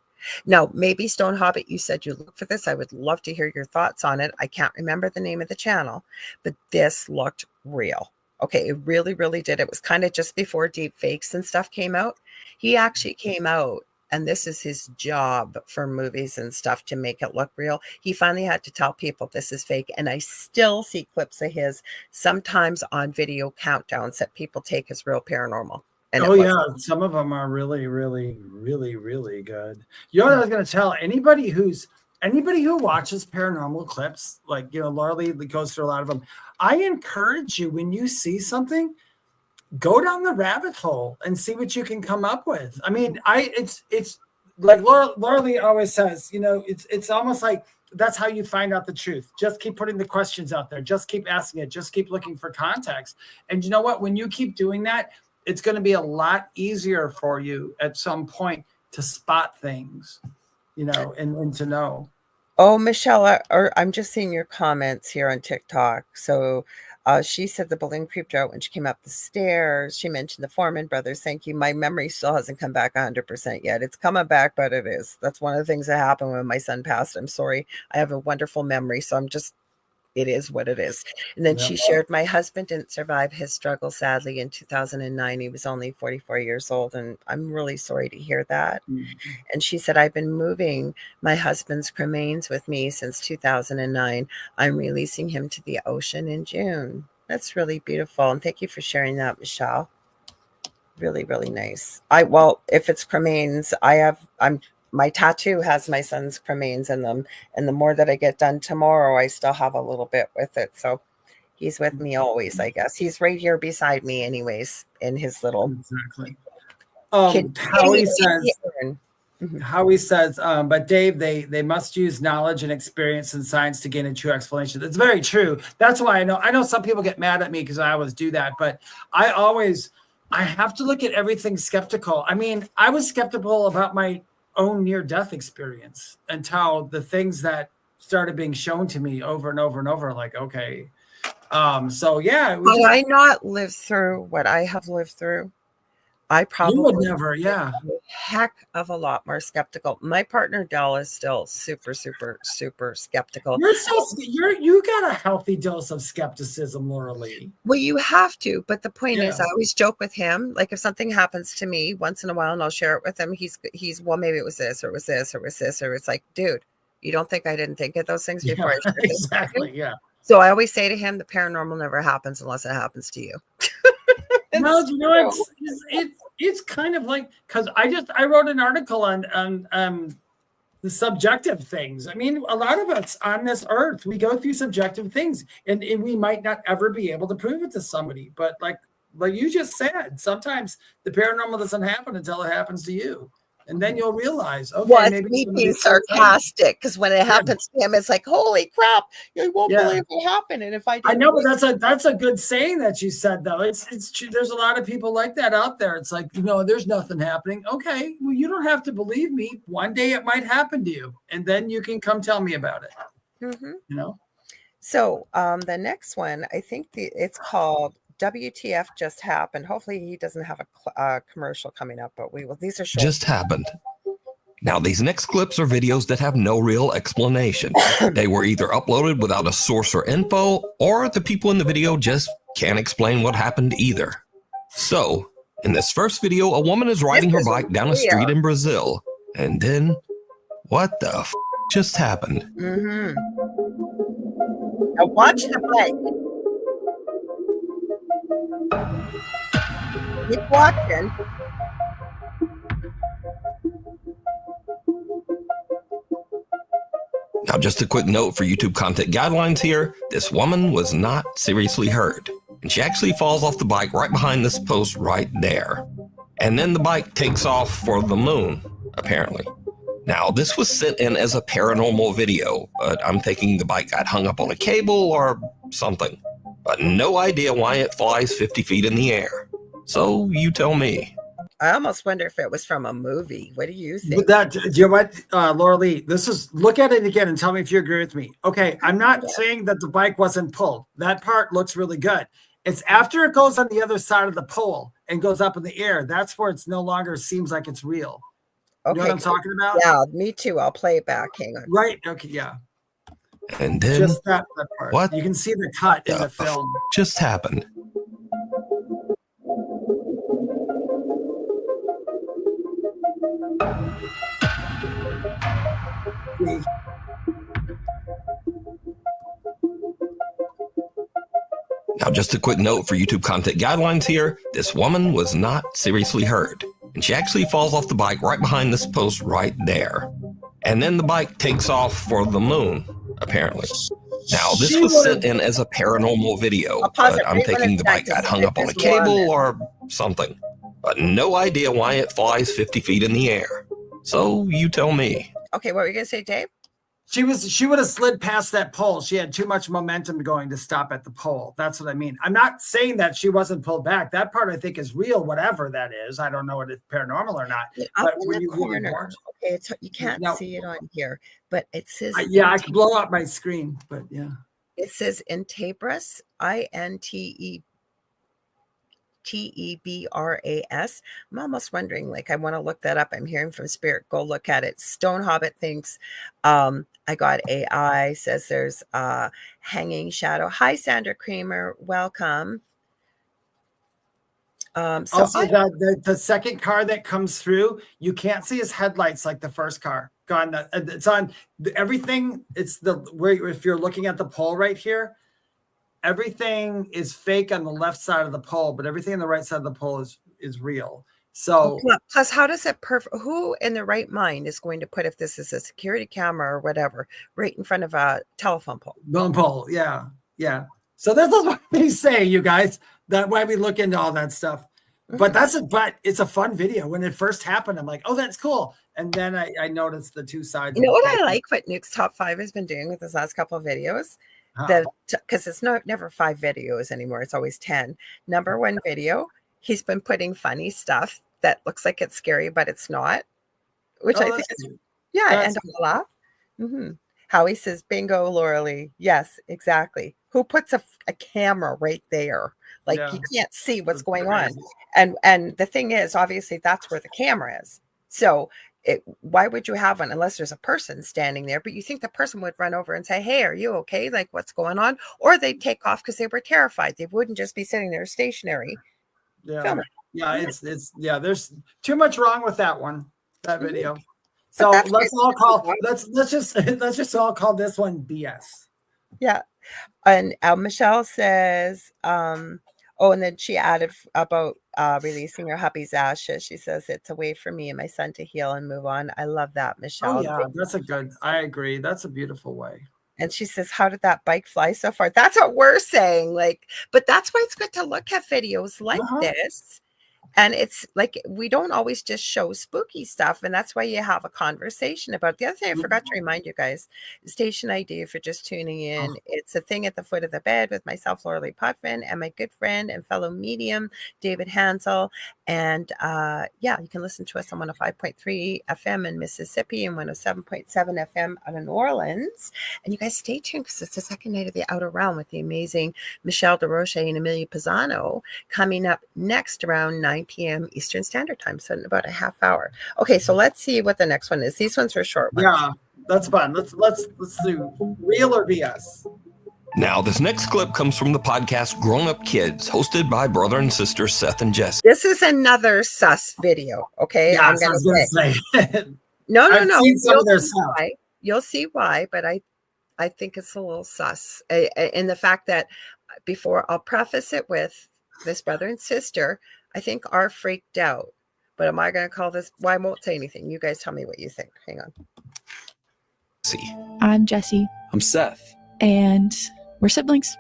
S2: Now, maybe Stone Hobbit, you said you look for this. I would love to hear your thoughts on it. I can't remember the name of the channel, but this looked real. Okay, it really, really did. It was kind of just before deep fakes and stuff came out. He actually came out, and this is his job for movies and stuff, to make it look real. He finally had to tell people this is fake, and I still see clips of his sometimes on video countdowns that people take as real paranormal. And
S3: some of them are really, really, really, really good. You know what I was going to tell anybody who watches paranormal clips, like, Lorilei goes through a lot of them. I encourage you, when you see something, go down the rabbit hole and see what you can come up with. I mean, it's like Lorilei always says, it's almost like that's how you find out the truth. Just keep putting the questions out there. Just keep asking it. Just keep looking for context. And you know what? When you keep doing that, it's going to be a lot easier for you at some point to spot things, and to know.
S2: Oh, Michelle, I'm just seeing your comments here on TikTok. So she said the balloon creeped her out when she came up the stairs. She mentioned the Foreman brothers. Thank you. My memory still hasn't come back 100% yet. It's coming back, but it is. That's one of the things that happened when my son passed. I'm sorry. I have a wonderful memory, so it is what it is. And then she shared, my husband didn't survive his struggle, sadly, in 2009. He was only 44 years old, and I'm really sorry to hear that. And she said, I've been moving my husband's cremains with me since 2009. I'm releasing him to the ocean in June. That's really beautiful. And thank you for sharing that, Michelle. Really, really nice. If it's cremains, my tattoo has my son's cremains in them. And the more that I get done tomorrow, I still have a little bit with it. So he's with me always, I guess. He's right here beside me anyways, in his little...
S3: Exactly. Howie says, but Dave, they must use knowledge and experience and science to gain a true explanation. That's very true. That's why I know some people get mad at me because I always do that, but I have to look at everything skeptical. I mean, I was skeptical about my own near-death experience until the things that started being shown to me over and over and over, like, okay. So yeah.
S2: Had I not lived through what I have lived through, I probably
S3: you would never,
S2: a heck of a lot more skeptical. My partner Dell is still super, super, super skeptical.
S3: You got a healthy dose of skepticism, Lorilei.
S2: Well, you have to, but the point is, I always joke with him. Like if something happens to me once in a while, and I'll share it with him, he's well, maybe it was this, or it was this, or it was this, or it's like, dude, you don't think I didn't think of those things before? I
S3: exactly, yeah.
S2: So I always say to him, the paranormal never happens unless it happens to you.
S3: No, you know, it's kind of like, because I wrote an article on the subjective things. I mean, a lot of us on this earth, we go through subjective things, and we might not ever be able to prove it to somebody. But like you just said, sometimes the paranormal doesn't happen until it happens to you. And then you'll realize, okay,
S2: well, it's
S3: maybe
S2: me being sarcastic, because when it happens to him, it's like, holy crap, you won't believe it happened. And if I
S3: know, but that's a good saying that you said, though. It's there's a lot of people like that out there. It's like, there's nothing happening. Okay, well, you don't have to believe me. One day it might happen to you, and then you can come tell me about it.
S2: Mm-hmm. So the next one, I think it's called WTF Just Happened. Hopefully he doesn't have a commercial coming up, but we will. These are short.
S4: Just happened. Now, these next clips are videos that have no real explanation. They were either uploaded without a source or info, or the people in the video just can't explain what happened either. So, in this first video, a woman is riding her bike down a street in Brazil. And then, what the f just happened?
S2: Mm-hmm. Now watch the bike. Keep watching.
S4: Now, just a quick note for YouTube content guidelines here. This woman was not seriously hurt, and she actually falls off the bike right behind this post right there. And then the bike takes off for the moon, apparently. Now, this was sent in as a paranormal video, but I'm thinking the bike got hung up on a cable or something. But no idea why it flies 50 feet in the air. So you tell me.
S2: I almost wonder if it was from a movie. What do you think?
S3: Do you know what, Lorilei? Look at it again and tell me if you agree with me. Okay, I'm not saying that the bike wasn't pulled. That part looks really good. It's after it goes on the other side of the pole and goes up in the air. That's where it's no longer seems like it's real.
S2: Okay,
S3: you know what I'm talking about?
S2: Yeah, me too. I'll play it back. Hang on.
S3: Right. Okay. Yeah.
S4: And then
S3: just that part.
S4: What?
S3: You can see the cut in the film.
S4: Just happened. Now, just a quick note for YouTube content guidelines here. This woman was not seriously hurt, and she actually falls off the bike right behind this post right there. And then the bike takes off for the moon, apparently. Now, this was sent in as a paranormal video, but I'm thinking the bike got hung up on a cable or something. But no idea why it flies 50 feet in the air. So you tell me.
S2: Okay, what were you going to say, Dave?
S3: She would have slid past that pole. She had too much momentum going to stop at the pole. That's what I mean. I'm not saying that she wasn't pulled back. That part I think is real, whatever that is. I don't know if it's paranormal or not.
S2: Up in the corner. Okay, you can't see it on here, but it says.
S3: Yeah, I can blow up my screen, but yeah.
S2: It says Intebras, Intebras. I'm almost wondering, like, I want to look that up. I'm hearing from Spirit. Go look at it. Stone Hobbit thinks I got AI, says there's hanging shadow. Hi, Sandra Kramer. Welcome. So
S3: also, the second car that comes through, you can't see his headlights like the first car. It's on everything. It's if you're looking at the pole right here, everything is fake on the left side of the pole, but everything on the right side of the pole is real. So
S2: plus, how does it who in their right mind is going to put, if this is a security camera or whatever, right in front of a telephone pole?
S3: Yeah. So this is what they say, you guys. That's why we look into all that stuff. But but it's a fun video. When it first happened, I'm like, oh, that's cool. And then I noticed the two sides.
S2: You know what I like? What Nuke's Top 5 has been doing with his last couple of videos. Because it's never 5 videos anymore. It's always 10. Number 1 video, he's been putting funny stuff that looks like it's scary, but it's not. Which I think is, and I'll laugh. Mm-hmm. Howie says, bingo, Lorilei. Yes, exactly. Who puts a camera right there? Like, you can't see what's going on. And the thing is, obviously, that's where the camera is. So why would you have one unless there's a person standing there? But you think the person would run over and say, hey, are you okay? Like, what's going on? Or they'd take off because they were terrified. They wouldn't just be sitting there stationary.
S3: Filming. It's there's too much wrong with that video. So let's just all call this one BS.
S2: Yeah. And Michelle says, oh, and then she added about releasing her hubby's ashes. She says, it's a way for me and my son to heal and move on. I love that, Michelle.
S3: Oh, yeah, that's a good, I agree. That's a beautiful way.
S2: And she says, how did that bike fly so far? That's what we're saying. Like, but that's why it's good to look at videos like this. And it's like, we don't always just show spooky stuff. And that's why you have a conversation about it. The other thing I forgot to remind you guys, station ID, if you're just tuning in, it's a thing at the foot of the bed with myself, Lorilei Potvin, and my good friend and fellow medium, David Hanzel. And yeah, you can listen to us on 105.3 FM in Mississippi and 107.7 FM out of New Orleans. And you guys stay tuned because it's the second night of the Outer Realm with the amazing Michelle DeRoche and Amelia Pisano coming up next around 9 p.m. Eastern Standard Time, so in about a half hour. Okay, so let's see what the next one is. These ones are short ones.
S3: Yeah, that's fun. Let's do real or BS.
S4: Now, this next clip comes from the podcast Grown Up Kids, hosted by brother and sister Seth and Jess.
S2: This is another sus video, okay?
S3: Yeah,
S2: I'm going to say. No. You'll see why, but I think it's a little sus. In the fact that before, I'll preface it with this brother and sister, I think, are freaked out. But am I going to call this? Well, I won't say anything. You guys tell me what you think. Hang on.
S7: I'm Jesse.
S8: I'm Seth.
S7: And we're siblings.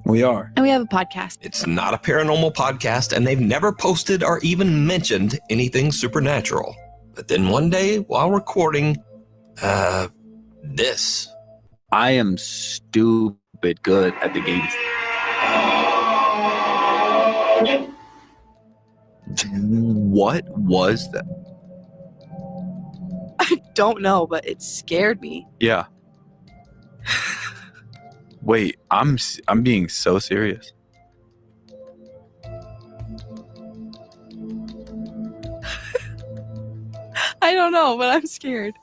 S8: We are.
S7: And we have a podcast.
S4: It's not a paranormal podcast, and they've never posted or even mentioned anything supernatural. But then one day, while recording, this.
S8: I am stupid good at the game. What was that?
S7: I don't know, but it scared me.
S8: Yeah. Wait, I'm being so serious.
S7: I don't know, but I'm scared.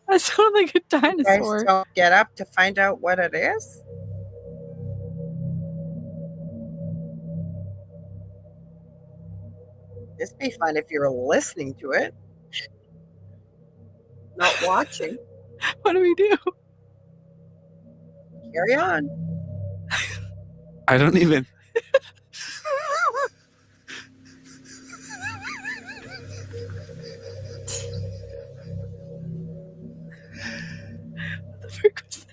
S7: I sound like a dinosaur.
S2: You guys don't get up to find out what it is? This be fun if you're listening to it, not watching.
S7: What do we do?
S2: Carry on.
S8: I don't even.
S7: What the frick was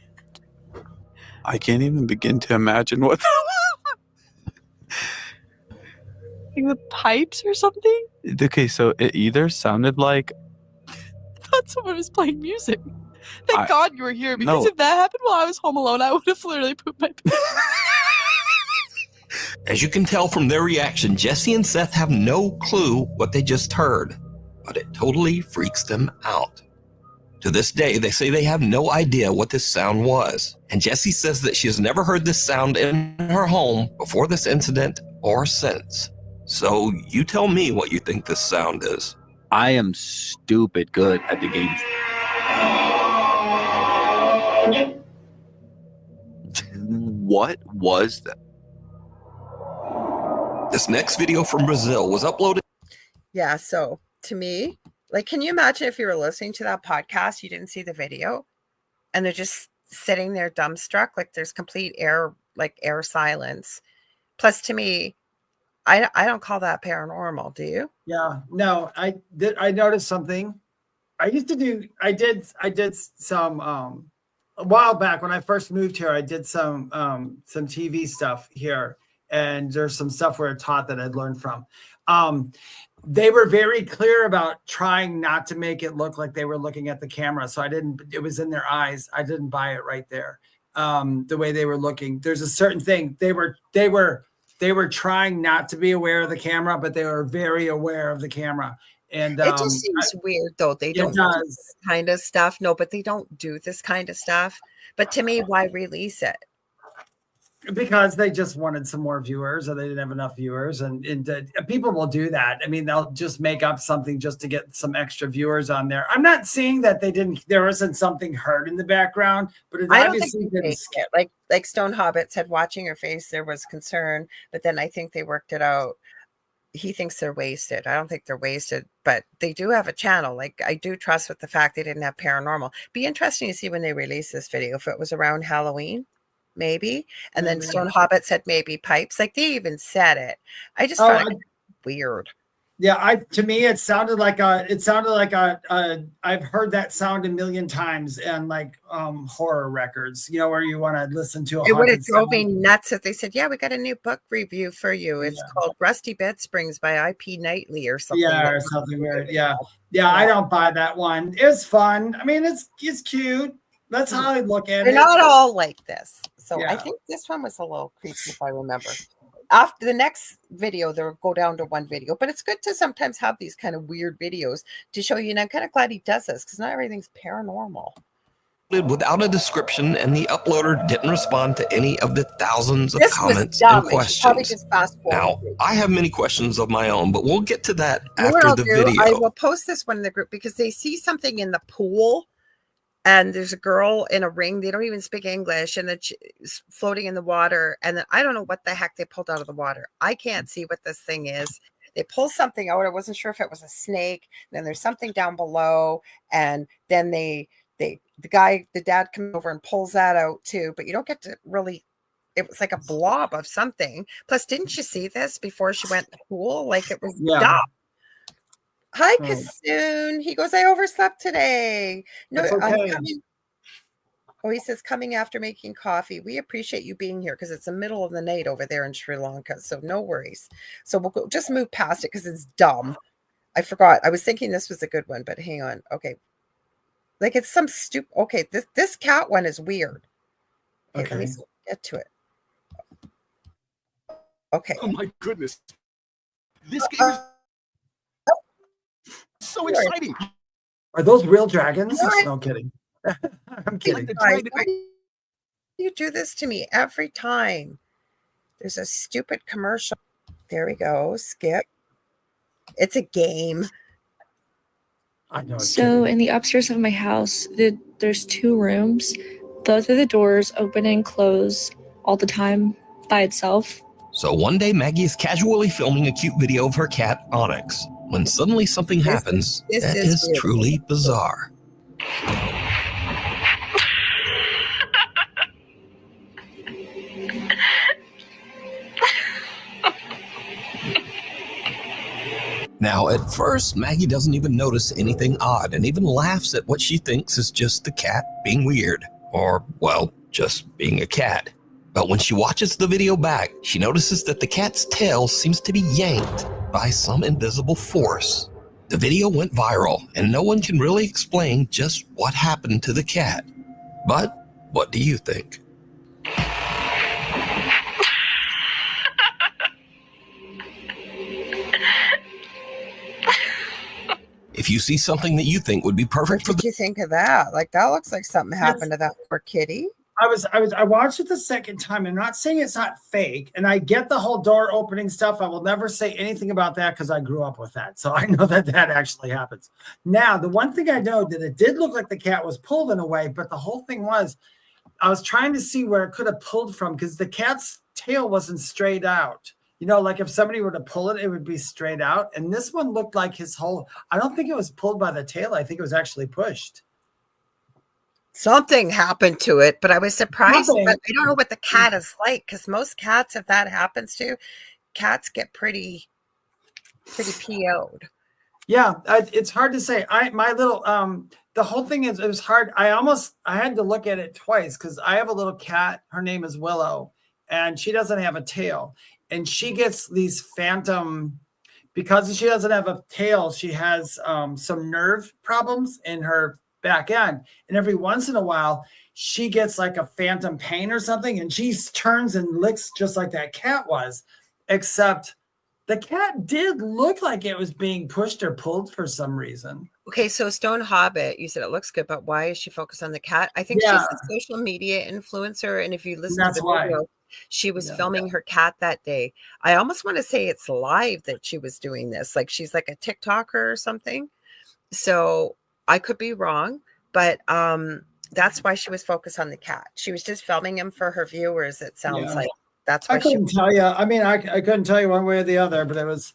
S7: that?
S8: I can't even begin to imagine what.
S7: Like the pipes or something?
S8: Okay, so it either sounded like.
S7: I thought someone was playing music. Thank God you were here, because
S8: No.
S7: if that happened while I was home alone, I would have literally pooped my pants.
S4: As you can tell from their reaction, Jesse and Seth have no clue what they just heard, but it totally freaks them out. To this day, they say they have no idea what this sound was, and Jesse says that she has never heard this sound in her home before this incident or since. So you tell me what you think this sound is.
S8: I am stupid good at the game. What was that?
S4: This next video from Brazil was uploaded.
S2: Yeah, so to me, like, can you imagine if you were listening to that podcast, you didn't see the video, and they're just sitting there dumbstruck, like there's complete air silence. Plus, to me, I don't call that paranormal. Do you?
S3: Yeah, no, I noticed something. I did some a while back when I first moved here. I did some TV stuff here, and there's some stuff where I taught that I'd learned from. They were very clear about trying not to make it look like they were looking at the camera. So it was in their eyes. I didn't buy it right there. The way they were looking, there's a certain thing. They were trying not to be aware of the camera, but they were very aware of the camera. And
S2: it just seems weird, though. They don't do this kind of stuff. No, but they don't do this kind of stuff. But to me, why release it?
S3: Because they just wanted some more viewers, or they didn't have enough viewers, and people will do that. I mean, they'll just make up something just to get some extra viewers on there. I'm not saying that there wasn't something heard in the background, but it obviously didn't skip.
S2: Like Stone Hobbit said, watching her face, there was concern, but then I think they worked it out. He thinks they're wasted. I don't think they're wasted, but they do have a channel. Like, I do trust with the fact they didn't have paranormal. Be interesting to see when they release this video, if it was around Halloween. maybe. And then Stone Hobbit said maybe pipes. Like they even said it. I just found it weird.
S3: Yeah, to me it sounded like I've heard that sound a million times in like horror records, where you want to listen to
S2: it would have drove me nuts if they said, yeah, we got a new book review for you. It's called Rusty Bed Springs by IP Knightley or something.
S3: Yeah, or something weird. Yeah. I don't buy that one. It's fun. I mean, it's cute. That's how I look at it.
S2: They're not all like this. So I think this one was a little creepy if I remember. After the next video, they'll go down to one video, but it's good to sometimes have these kind of weird videos to show you. And I'm kind of glad he does this because not everything's paranormal.
S4: Without a description, and the uploader didn't respond to any of the thousands of comments and questions. Now, I have many questions of my own, but we'll get to that after the video.
S2: I will post this one in the group because they see something in the pool. And there's a girl in a ring. They don't even speak English. And it's floating in the water. And then I don't know what the heck they pulled out of the water. I can't see what this thing is. They pull something out. I wasn't sure if it was a snake. Then there's something down below. And then the dad comes over and pulls that out too. But you don't get to really, it was like a blob of something. Plus, didn't you see this before she went to the pool? Like it was dumb. Hi, Kasoon. He goes, I overslept today. No,
S3: okay.
S2: I'm coming. Oh, he says, coming after making coffee. We appreciate you being here because it's the middle of the night over there in Sri Lanka. So no worries. So we'll just move past it because it's dumb. I forgot. I was thinking this was a good one, but hang on. Okay. Like it's some stupid. Okay. This cat one is weird. Okay. Let me get to it. Okay.
S9: Oh my goodness. This game is so exciting.
S3: Are those real dragons? No, I'm kidding. I'm kidding.
S2: Why do you do this to me every time? There's a stupid commercial. There we go. Skip. It's a game.
S3: I know.
S10: So in the upstairs of my house, there's 2 rooms. Both of the doors open and close all the time by itself.
S4: So one day Maggie is casually filming a cute video of her cat, Onyx, when suddenly something happens that is truly bizarre. Now, at first, Maggie doesn't even notice anything odd and even laughs at what she thinks is just the cat being weird, or, well, just being a cat. But when she watches the video back, she notices that the cat's tail seems to be yanked by some invisible force. The video went viral, and no one can really explain just what happened to the cat. But what do you think? If you see something that you think would be perfect for
S2: What did you think of that? Like that looks like something happened to that poor kitty.
S3: I watched it the second time. I'm not saying it's not fake, and I get the whole door opening stuff. I will never say anything about that because I grew up with that, so I know that actually happens. Now, the one thing I know that it did look like the cat was pulled in a way, but the whole thing was, I was trying to see where it could have pulled from because the cat's tail wasn't straight out. You know, like if somebody were to pull it, it would be straight out. And this one looked like his whole. I don't think it was pulled by the tail. I think it was actually pushed.
S2: Something happened to it, but I was surprised. But I don't know what the cat is like because most cats, if that happens to, cats get pretty PO'd.
S3: Yeah, it's hard to say. The whole thing is, it was hard. I had to look at it twice because I have a little cat. Her name is Willow, and she doesn't have a tail, and she gets these phantom. Because she doesn't have a tail, she has some nerve problems in her back end, and every once in a while she gets like a phantom pain or something, and she turns and licks just like that cat was, except the cat did look like it was being pushed or pulled for some reason.
S2: Okay, so Stone Hobbit, you said it looks good, but why is she focused on the cat? I think she's a social media influencer, and if you listen to the video, she was filming her cat that day. I almost want to say it's live that she was doing this, like she's like a TikToker or something. So I could be wrong, but that's why she was focused on the cat. She was just filming him for her viewers. It sounds like that's why
S3: I couldn't tell you. I mean, I couldn't tell you one way or the other, but it was.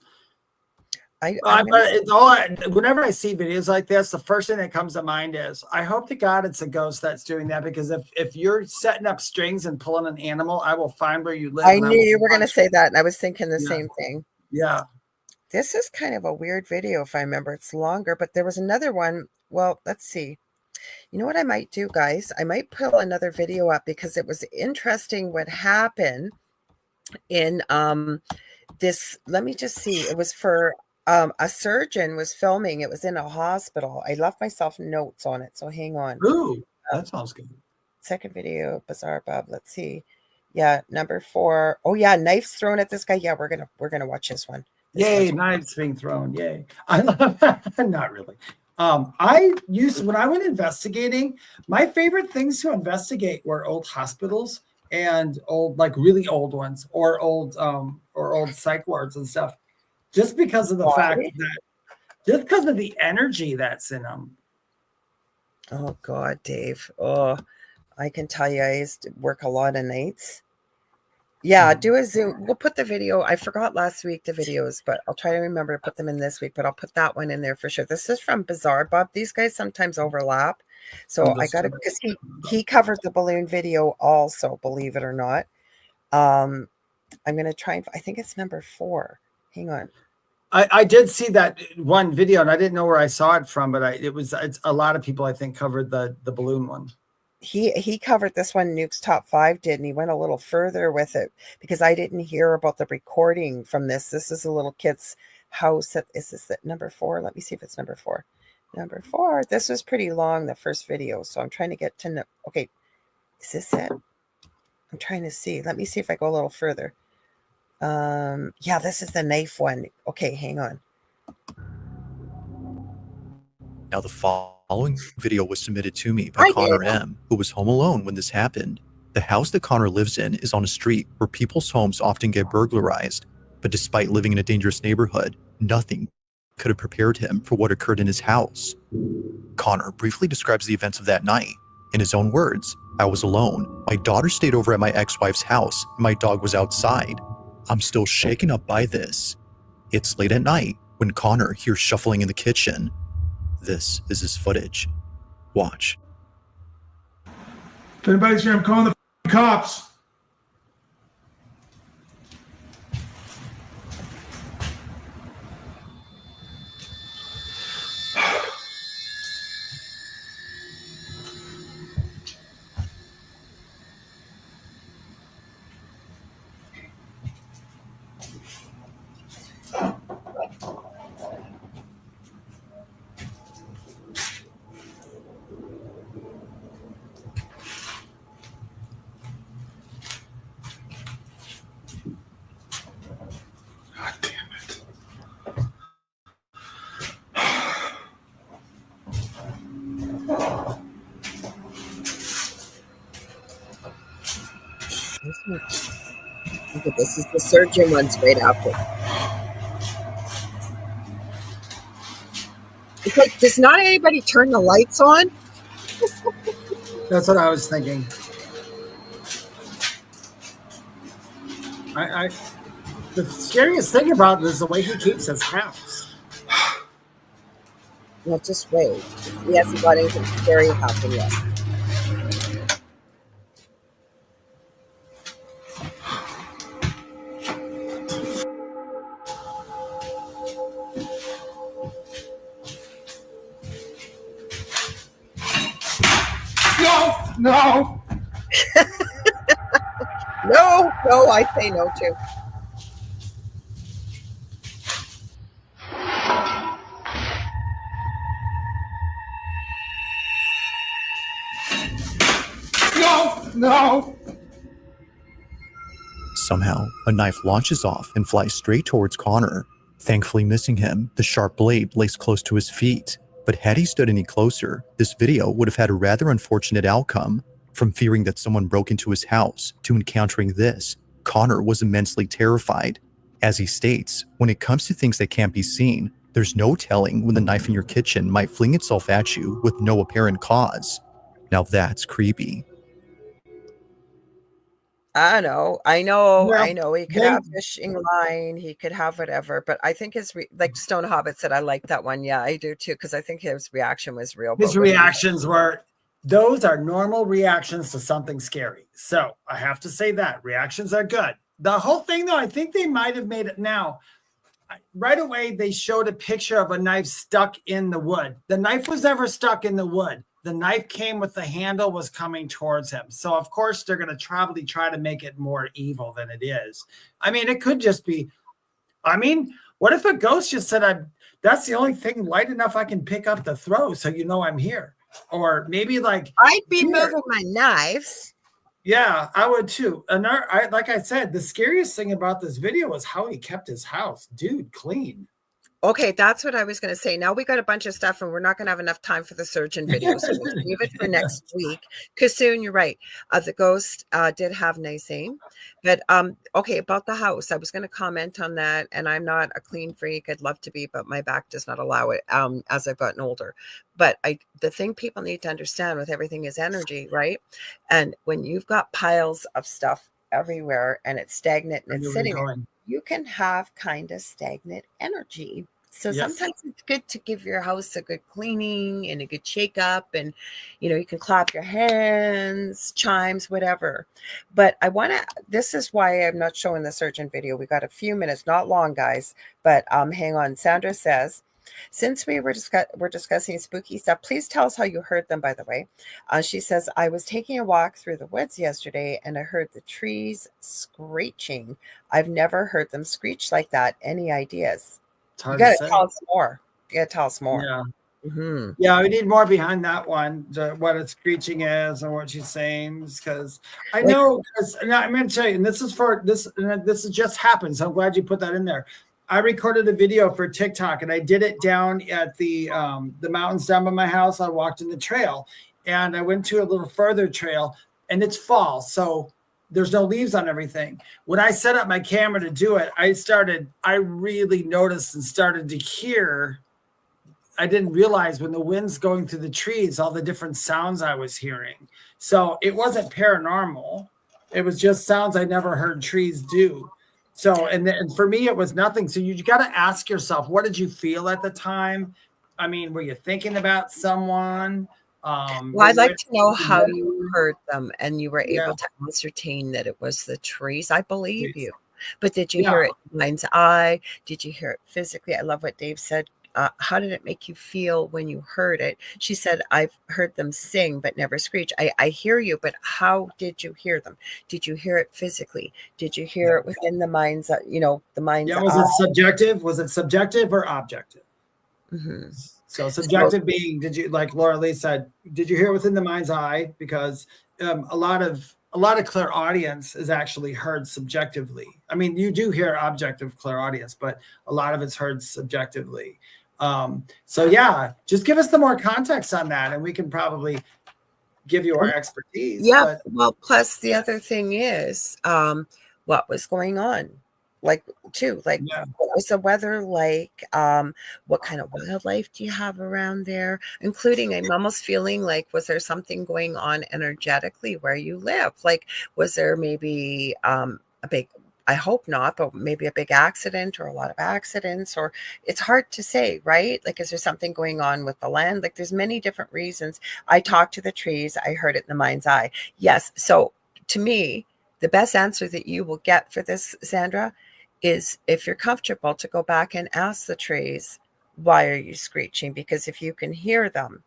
S3: Whenever I see videos like this, the first thing that comes to mind is, I hope to God it's a ghost that's doing that, because if you're setting up strings and pulling an animal, I will find where you live.
S2: I knew you were going to say that, and I was thinking the same thing.
S3: Yeah.
S2: This is kind of a weird video, if I remember. It's longer, but there was another one. Well, let's see. You know what I might do, guys? I might pull another video up, because it was interesting what happened in this. Let me just see. It was for a surgeon was filming. It was in a hospital. I left myself notes on it, so hang on.
S3: Ooh, that sounds good.
S2: Second video, Bizarre Bob. Let's see. Yeah, number 4. Oh yeah, knives thrown at this guy. Yeah, we're gonna watch this one.
S3: Yay, knives being thrown. Yay. I love that. Not really. When I went investigating, my favorite things to investigate were old hospitals and old, like really old ones, or old psych wards and stuff. Just because of the fact that, just because of the energy that's in them.
S2: Oh God, Dave. Oh, I can tell you, I used to work a lot of nights. Yeah, do a Zoom. We'll put the video. I forgot last week the videos, but I'll try to remember to put them in this week. But I'll put that one in there for sure. This is from Bizarre Bob. These guys sometimes overlap, so I got to, because he covered the balloon video also. Believe it or not, I'm gonna try and I think it's number 4. Hang on.
S3: I did see that one video, and I didn't know where I saw it from, but it's a lot of people I think covered the balloon one.
S2: He covered this one. Nuke's Top 5 did, and he went a little further with it, because I didn't hear about the recording from this. This is a little kid's house. Is this at number 4? Let me see if it's number 4. Number 4. This was pretty long, the first video, so I'm trying to get to okay. Is this it? I'm trying to see. Let me see if I go a little further. Yeah, this is the knife one. Okay, hang on.
S11: Now, the following video was submitted to me by Connor M., who was home alone when this happened. The house that Connor lives in is on a street where people's homes often get burglarized, but despite living in a dangerous neighborhood, nothing could have prepared him for what occurred in his house. Connor briefly describes the events of that night. In his own words, "I was alone. My daughter stayed over at my ex-wife's house, and my dog was outside. I'm still shaken up by this. It's late at night when Connor hears shuffling in the kitchen. This is his footage. Watch."
S12: If anybody's here, I'm calling the cops.
S2: Okay, this is the surgeon one straight after. It's like, does not anybody turn the lights on?
S3: That's what I was thinking. The scariest thing about it is the way he keeps his house.
S2: No, just wait. He hasn't got anything scary happen yet.
S12: No.
S2: No, I say no to.
S12: No.
S11: Somehow, a knife launches off and flies straight towards Connor. Thankfully missing him, the sharp blade lays close to his feet. But had he stood any closer, this video would have had a rather unfortunate outcome. From fearing that someone broke into his house to encountering this, Connor was immensely terrified. As he states, when it comes to things that can't be seen, there's no telling when the knife in your kitchen might fling itself at you with no apparent cause. Now that's creepy.
S2: I know.
S3: Well,
S2: He could
S3: they,
S2: have fishing line, he could have whatever, but I think like Stone Hobbit said, I like that one. Yeah, I do too, because I think his reaction was real.
S3: his
S2: But what do you think?
S3: reactions were, those are normal reactions to something scary. So I have to say that reactions are good. The whole thing, though, I think they might have made it now. Right away, they showed a picture of a knife stuck in the wood. The knife was never stuck in the wood. The knife came with the handle was coming towards him. So, of course, they're going to probably try to make it more evil than it is. I mean, it could just be, I mean, what if a ghost just said, that's the only thing light enough I can pick up to throw, so you know I'm here. Or maybe like,
S2: I'd be moving my knives.
S3: Yeah, I would too. And like I said, the scariest thing about this video was how he kept his house, dude, clean.
S2: Okay, that's what I was going to say. Now we got a bunch of stuff, and we're not going to have enough time for the surgeon video, so we'll leave it for next week. Because soon, you're right. The ghost did have nice aim, but okay, about the house, I was going to comment on that, and I'm not a clean freak. I'd love to be, but my back does not allow it. As I've gotten older, but the thing people need to understand with everything is energy, right? And when you've got piles of stuff everywhere and it's stagnant and it's sitting there, you can have kind of stagnant energy. So sometimes it's good to give your house a good cleaning and a good shake up, and you can clap your hands, chimes, whatever. But this is why I'm not showing the surgeon video. We got a few minutes, not long, guys, but hang on. Sandra says, since we're discussing spooky stuff, please tell us how you heard them, by the way. She says, I was taking a walk through the woods yesterday and I heard the trees screeching. I've never heard them screech like that. Any ideas? You got to tell us more. Yeah. Mm-hmm.
S3: Yeah, we need more behind that one, what a screeching is and what she's saying, because I know, I'm going to tell you, and this has just happened, so I'm glad you put that in there. I recorded a video for TikTok, and I did it down at the mountains down by my house. I walked in the trail, and I went to a little further trail, and it's fall, so there's no leaves on everything. When I set up my camera to do it, I really noticed and started to hear. I didn't realize when the wind's going through the trees, all the different sounds I was hearing. So it wasn't paranormal. It was just sounds I never heard trees do. So, and for me, it was nothing. So you got to ask yourself, what did you feel at the time? I mean, were you thinking about someone?
S2: Well, I'd like to know how you heard them and you were able to ascertain that it was the trees. I believe you. But did you hear it in mind's eye? Did you hear it physically? I love what Dave said. How did it make you feel when you heard it? She said, I've heard them sing, but never screech. I hear you, but how did you hear them? Did you hear it physically? Did you hear it within the mind's, the mind's eye?
S3: Was it subjective? Was it subjective or objective?
S2: Mm-hmm.
S3: So subjective being, did you, like Lorilei said, did you hear it within the mind's eye? Because a lot of clairaudience is actually heard subjectively. I mean, you do hear objective clairaudience, but a lot of it's heard subjectively. So yeah, just give us the more context on that, and we can probably give you our expertise.
S2: Yeah. Well, plus the other thing is, what was going on? What was the weather like? What kind of wildlife do you have around there? Including, I'm almost feeling like, was there something going on energetically where you live? Like, was there maybe a big, I hope not, but maybe a big accident or a lot of accidents, or it's hard to say, right? Like, is there something going on with the land? Like, there's many different reasons. I talked to the trees. I heard it in the mind's eye. Yes. So to me, the best answer that you will get for this, Sandra, is if you're comfortable to go back and ask the trees, why are you screeching? Because if you can hear them,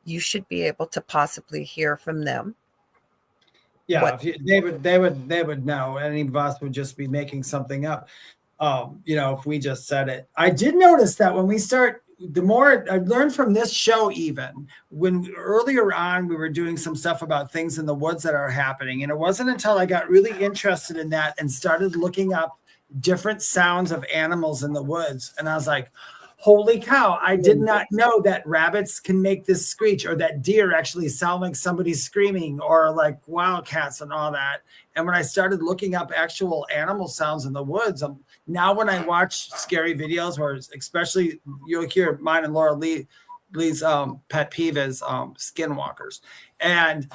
S2: you should be able to possibly hear from them.
S3: Yeah, they would know. Any of us would just be making something up. If we just said it. I did notice that when we start, the more I've learned from this show, even when earlier on we were doing some stuff about things in the woods that are happening. And it wasn't until I got really interested in that and started looking up different sounds of animals in the woods. And I was like, holy cow, I did not know that rabbits can make this screech, or that deer actually sound like somebody's screaming, or like wildcats and all that. And when I started looking up actual animal sounds in the woods, now when I watch scary videos, where especially you'll hear mine and Lorilei Lei's pet peeve is skinwalkers. And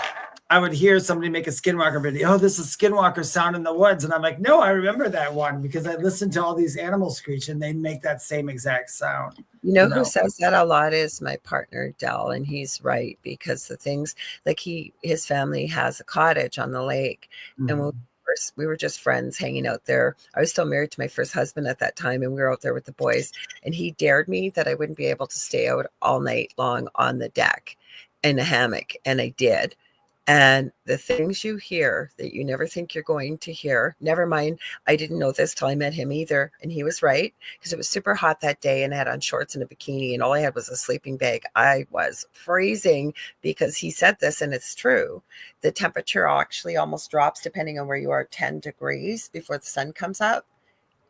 S3: I would hear somebody make a Skinwalker video. Oh, this is Skinwalker sound in the woods. And I'm like, no, I remember that one because I listened to all these animals screech and they make that same exact sound.
S2: You know who says that a lot is my partner, Del, and he's right because the things like his family has a cottage on the lake. Mm-hmm. And we were just friends hanging out there. I was still married to my first husband at that time, and we were out there with the boys. And he dared me that I wouldn't be able to stay out all night long on the deck in a hammock. And I did. And the things you hear that you never think you're going to hear, never mind, I didn't know this till I met him either. And he was right because it was super hot that day and I had on shorts and a bikini and all I had was a sleeping bag. I was freezing because he said this and it's true. The temperature actually almost drops depending on where you are, 10 degrees before the sun comes up.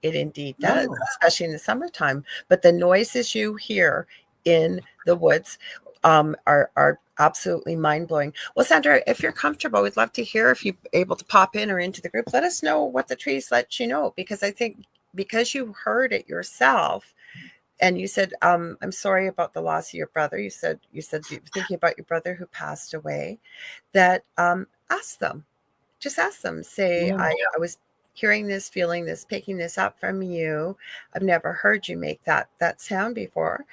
S2: It indeed does, especially in the summertime. But the noises you hear in the woods are absolutely mind-blowing. Well, Sandra, if you're comfortable, we'd love to hear if you're able to pop in or into the group. Let us know what the trees let you know, because I think because you heard it yourself and you said, I'm sorry about the loss of your brother. You said you're thinking about your brother who passed away, that ask them. Just ask them. Say, I was hearing this, feeling this, picking this up from you. I've never heard you make that sound before.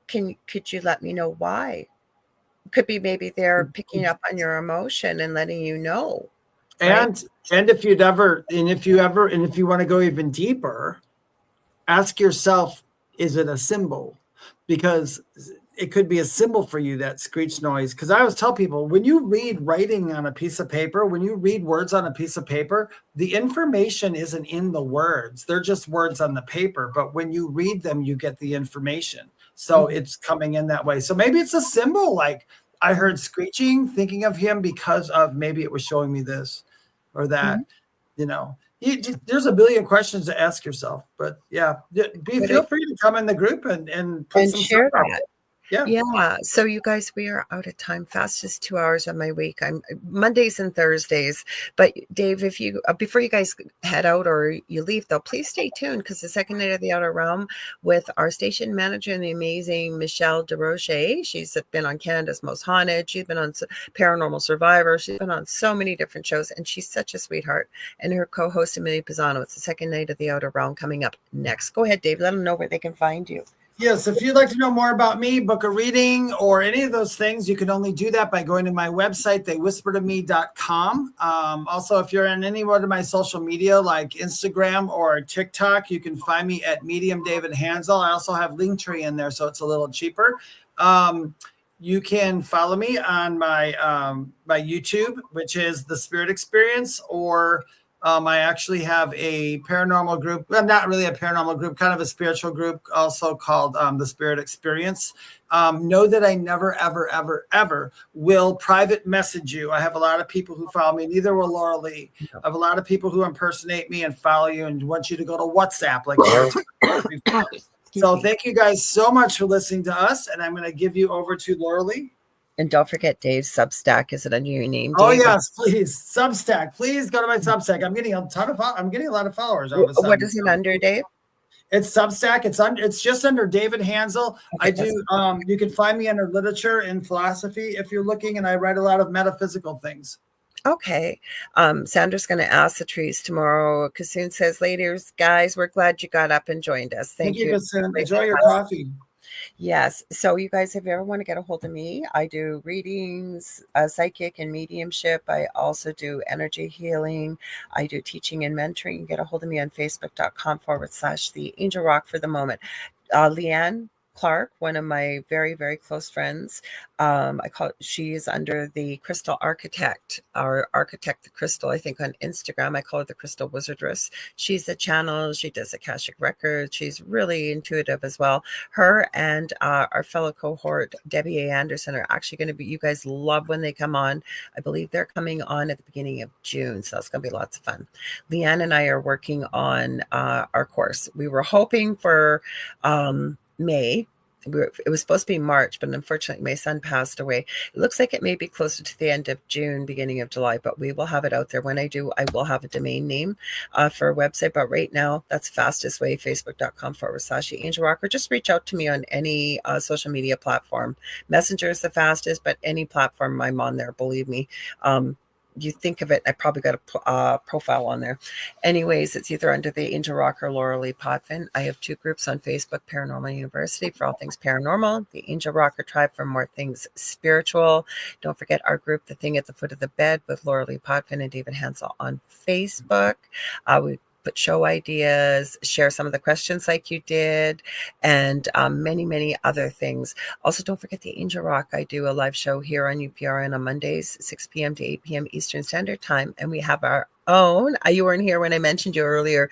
S2: Could you let me know why? Could be maybe they're picking up on your emotion and letting you know. Right?
S3: And if you want to go even deeper, ask yourself, is it a symbol? Because it could be a symbol for you, that screech noise. Because I always tell people, when you read writing on a piece of paper, when you read words on a piece of paper, the information isn't in the words. They're just words on the paper. But when you read them, you get the information. So it's coming in that way. So maybe it's a symbol, like I heard screeching, thinking of him because of maybe it was showing me this or that, there's a billion questions to ask yourself. But yeah, feel free to come in the group and put some
S2: share
S3: stuff
S2: that.
S3: out. Yeah.
S2: So you guys, we are out of time. Fastest 2 hours of my week. I'm Mondays and Thursdays. But Dave, if you before you guys head out or you leave, though, please stay tuned because the second night of the Outer Realm with our station manager and the amazing Michelle DeRoche. She's been on Canada's Most Haunted. She's been on Paranormal Survivor. She's been on so many different shows, and she's such a sweetheart. And her co-host Amelia Pisano. It's the second night of the Outer Realm coming up next. Go ahead, Dave. Let them know where they can find you.
S3: Yes, if you'd like to know more about me, book a reading, or any of those things, you can only do that by going to my website, theywhispertome.com. Also, if you're in any one of my social media, like Instagram or TikTok, you can find me at Medium David Hanzel. I also have Linktree in there, so it's a little cheaper. You can follow me on my my YouTube, which is The Spirit Experience, or I actually have a paranormal group. Well, not really a paranormal group, kind of a spiritual group, also called The Spirit Experience. Know that I never, ever, ever, ever will private message you. I have a lot of people who follow me. Neither will Lorilei. I have a lot of people who impersonate me and follow you and want you to go to WhatsApp. So thank you guys so much for listening to us. And I'm going to give you over to Lorilei.
S2: And don't forget Dave's Substack. Is it under your name, Dave?
S3: Oh yes, please. Substack. Please go to my Substack. I'm getting a lot of followers all of a sudden.
S2: What is it under, Dave?
S3: It's Substack. It's just under David Hanzel. Okay, I do. You can find me under literature and philosophy if you're looking, and I write a lot of metaphysical things.
S2: Okay. Sandra's going to ask the trees tomorrow. Kassoon says, ladies, guys, we're glad you got up and joined us. Thank you.
S3: Kassoon. Enjoy your coffee.
S2: Yes. So you guys, if you ever want to get a hold of me, I do readings, psychic and mediumship. I also do energy healing. I do teaching and mentoring. You can get a hold of me on facebook.com/the Angel Rock for the moment. Leanne Clark, one of my very, very close friends. She is under the Crystal Architect, or Architect the Crystal, I think on Instagram. I call her the Crystal Wizardress. She's a channel. She does Akashic Records. She's really intuitive as well. Her and our fellow cohort, Debbie A. Anderson, are actually going to be, you guys love when they come on. I believe they're coming on at the beginning of June. So it's going to be lots of fun. Leanne and I are working on our course. We were hoping for May, it was supposed to be March, but unfortunately my son passed away. It looks like it may be closer to the end of June, beginning of July, but we will have it out there. When I do, I will have a domain name for a website, but right now that's fastest way, facebook.com/the Angel Rock, or just reach out to me on any social media platform. Messenger is the fastest, but any platform I'm on there, believe me. You think of it, I probably got a profile on there. Anyways, it's either under the Angel Rock or Lorilei Potvin. I have 2 groups on Facebook, Paranormal University for all things paranormal, the Angel Rocker Tribe for more things spiritual. Don't forget our group, The Thing at the Foot of the Bed, with Lorilei Potvin and David Hanzel on Facebook. We put show ideas, share some of the questions like you did, and many, many other things. Also, don't forget the Angel Rock. I do a live show here on UPRN on Mondays, 6 p.m. to 8 p.m. Eastern Standard Time, and we have our own, you weren't here when I mentioned you earlier,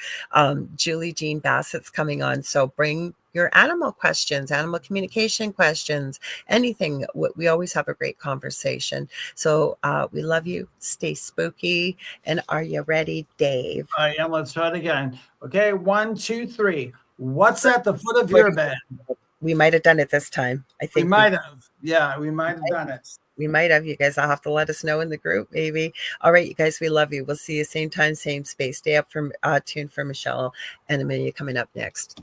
S2: Julie Jean Bassett's coming on. So bring your animal questions, animal communication questions, anything. We always have a great conversation. So we love you. Stay spooky. And are you ready, Dave?
S3: I am. Let's try it again. Okay, 1, 2, 3. What's at the foot of your bed?
S2: We might have done it this time. I think
S3: we might have. Yeah, we might have done it.
S2: We might have. You guys, I'll have to let us know in the group, maybe. All right, you guys, we love you. We'll see you same time, same space. Stay up for tuned for Michelle and Amelia coming up next.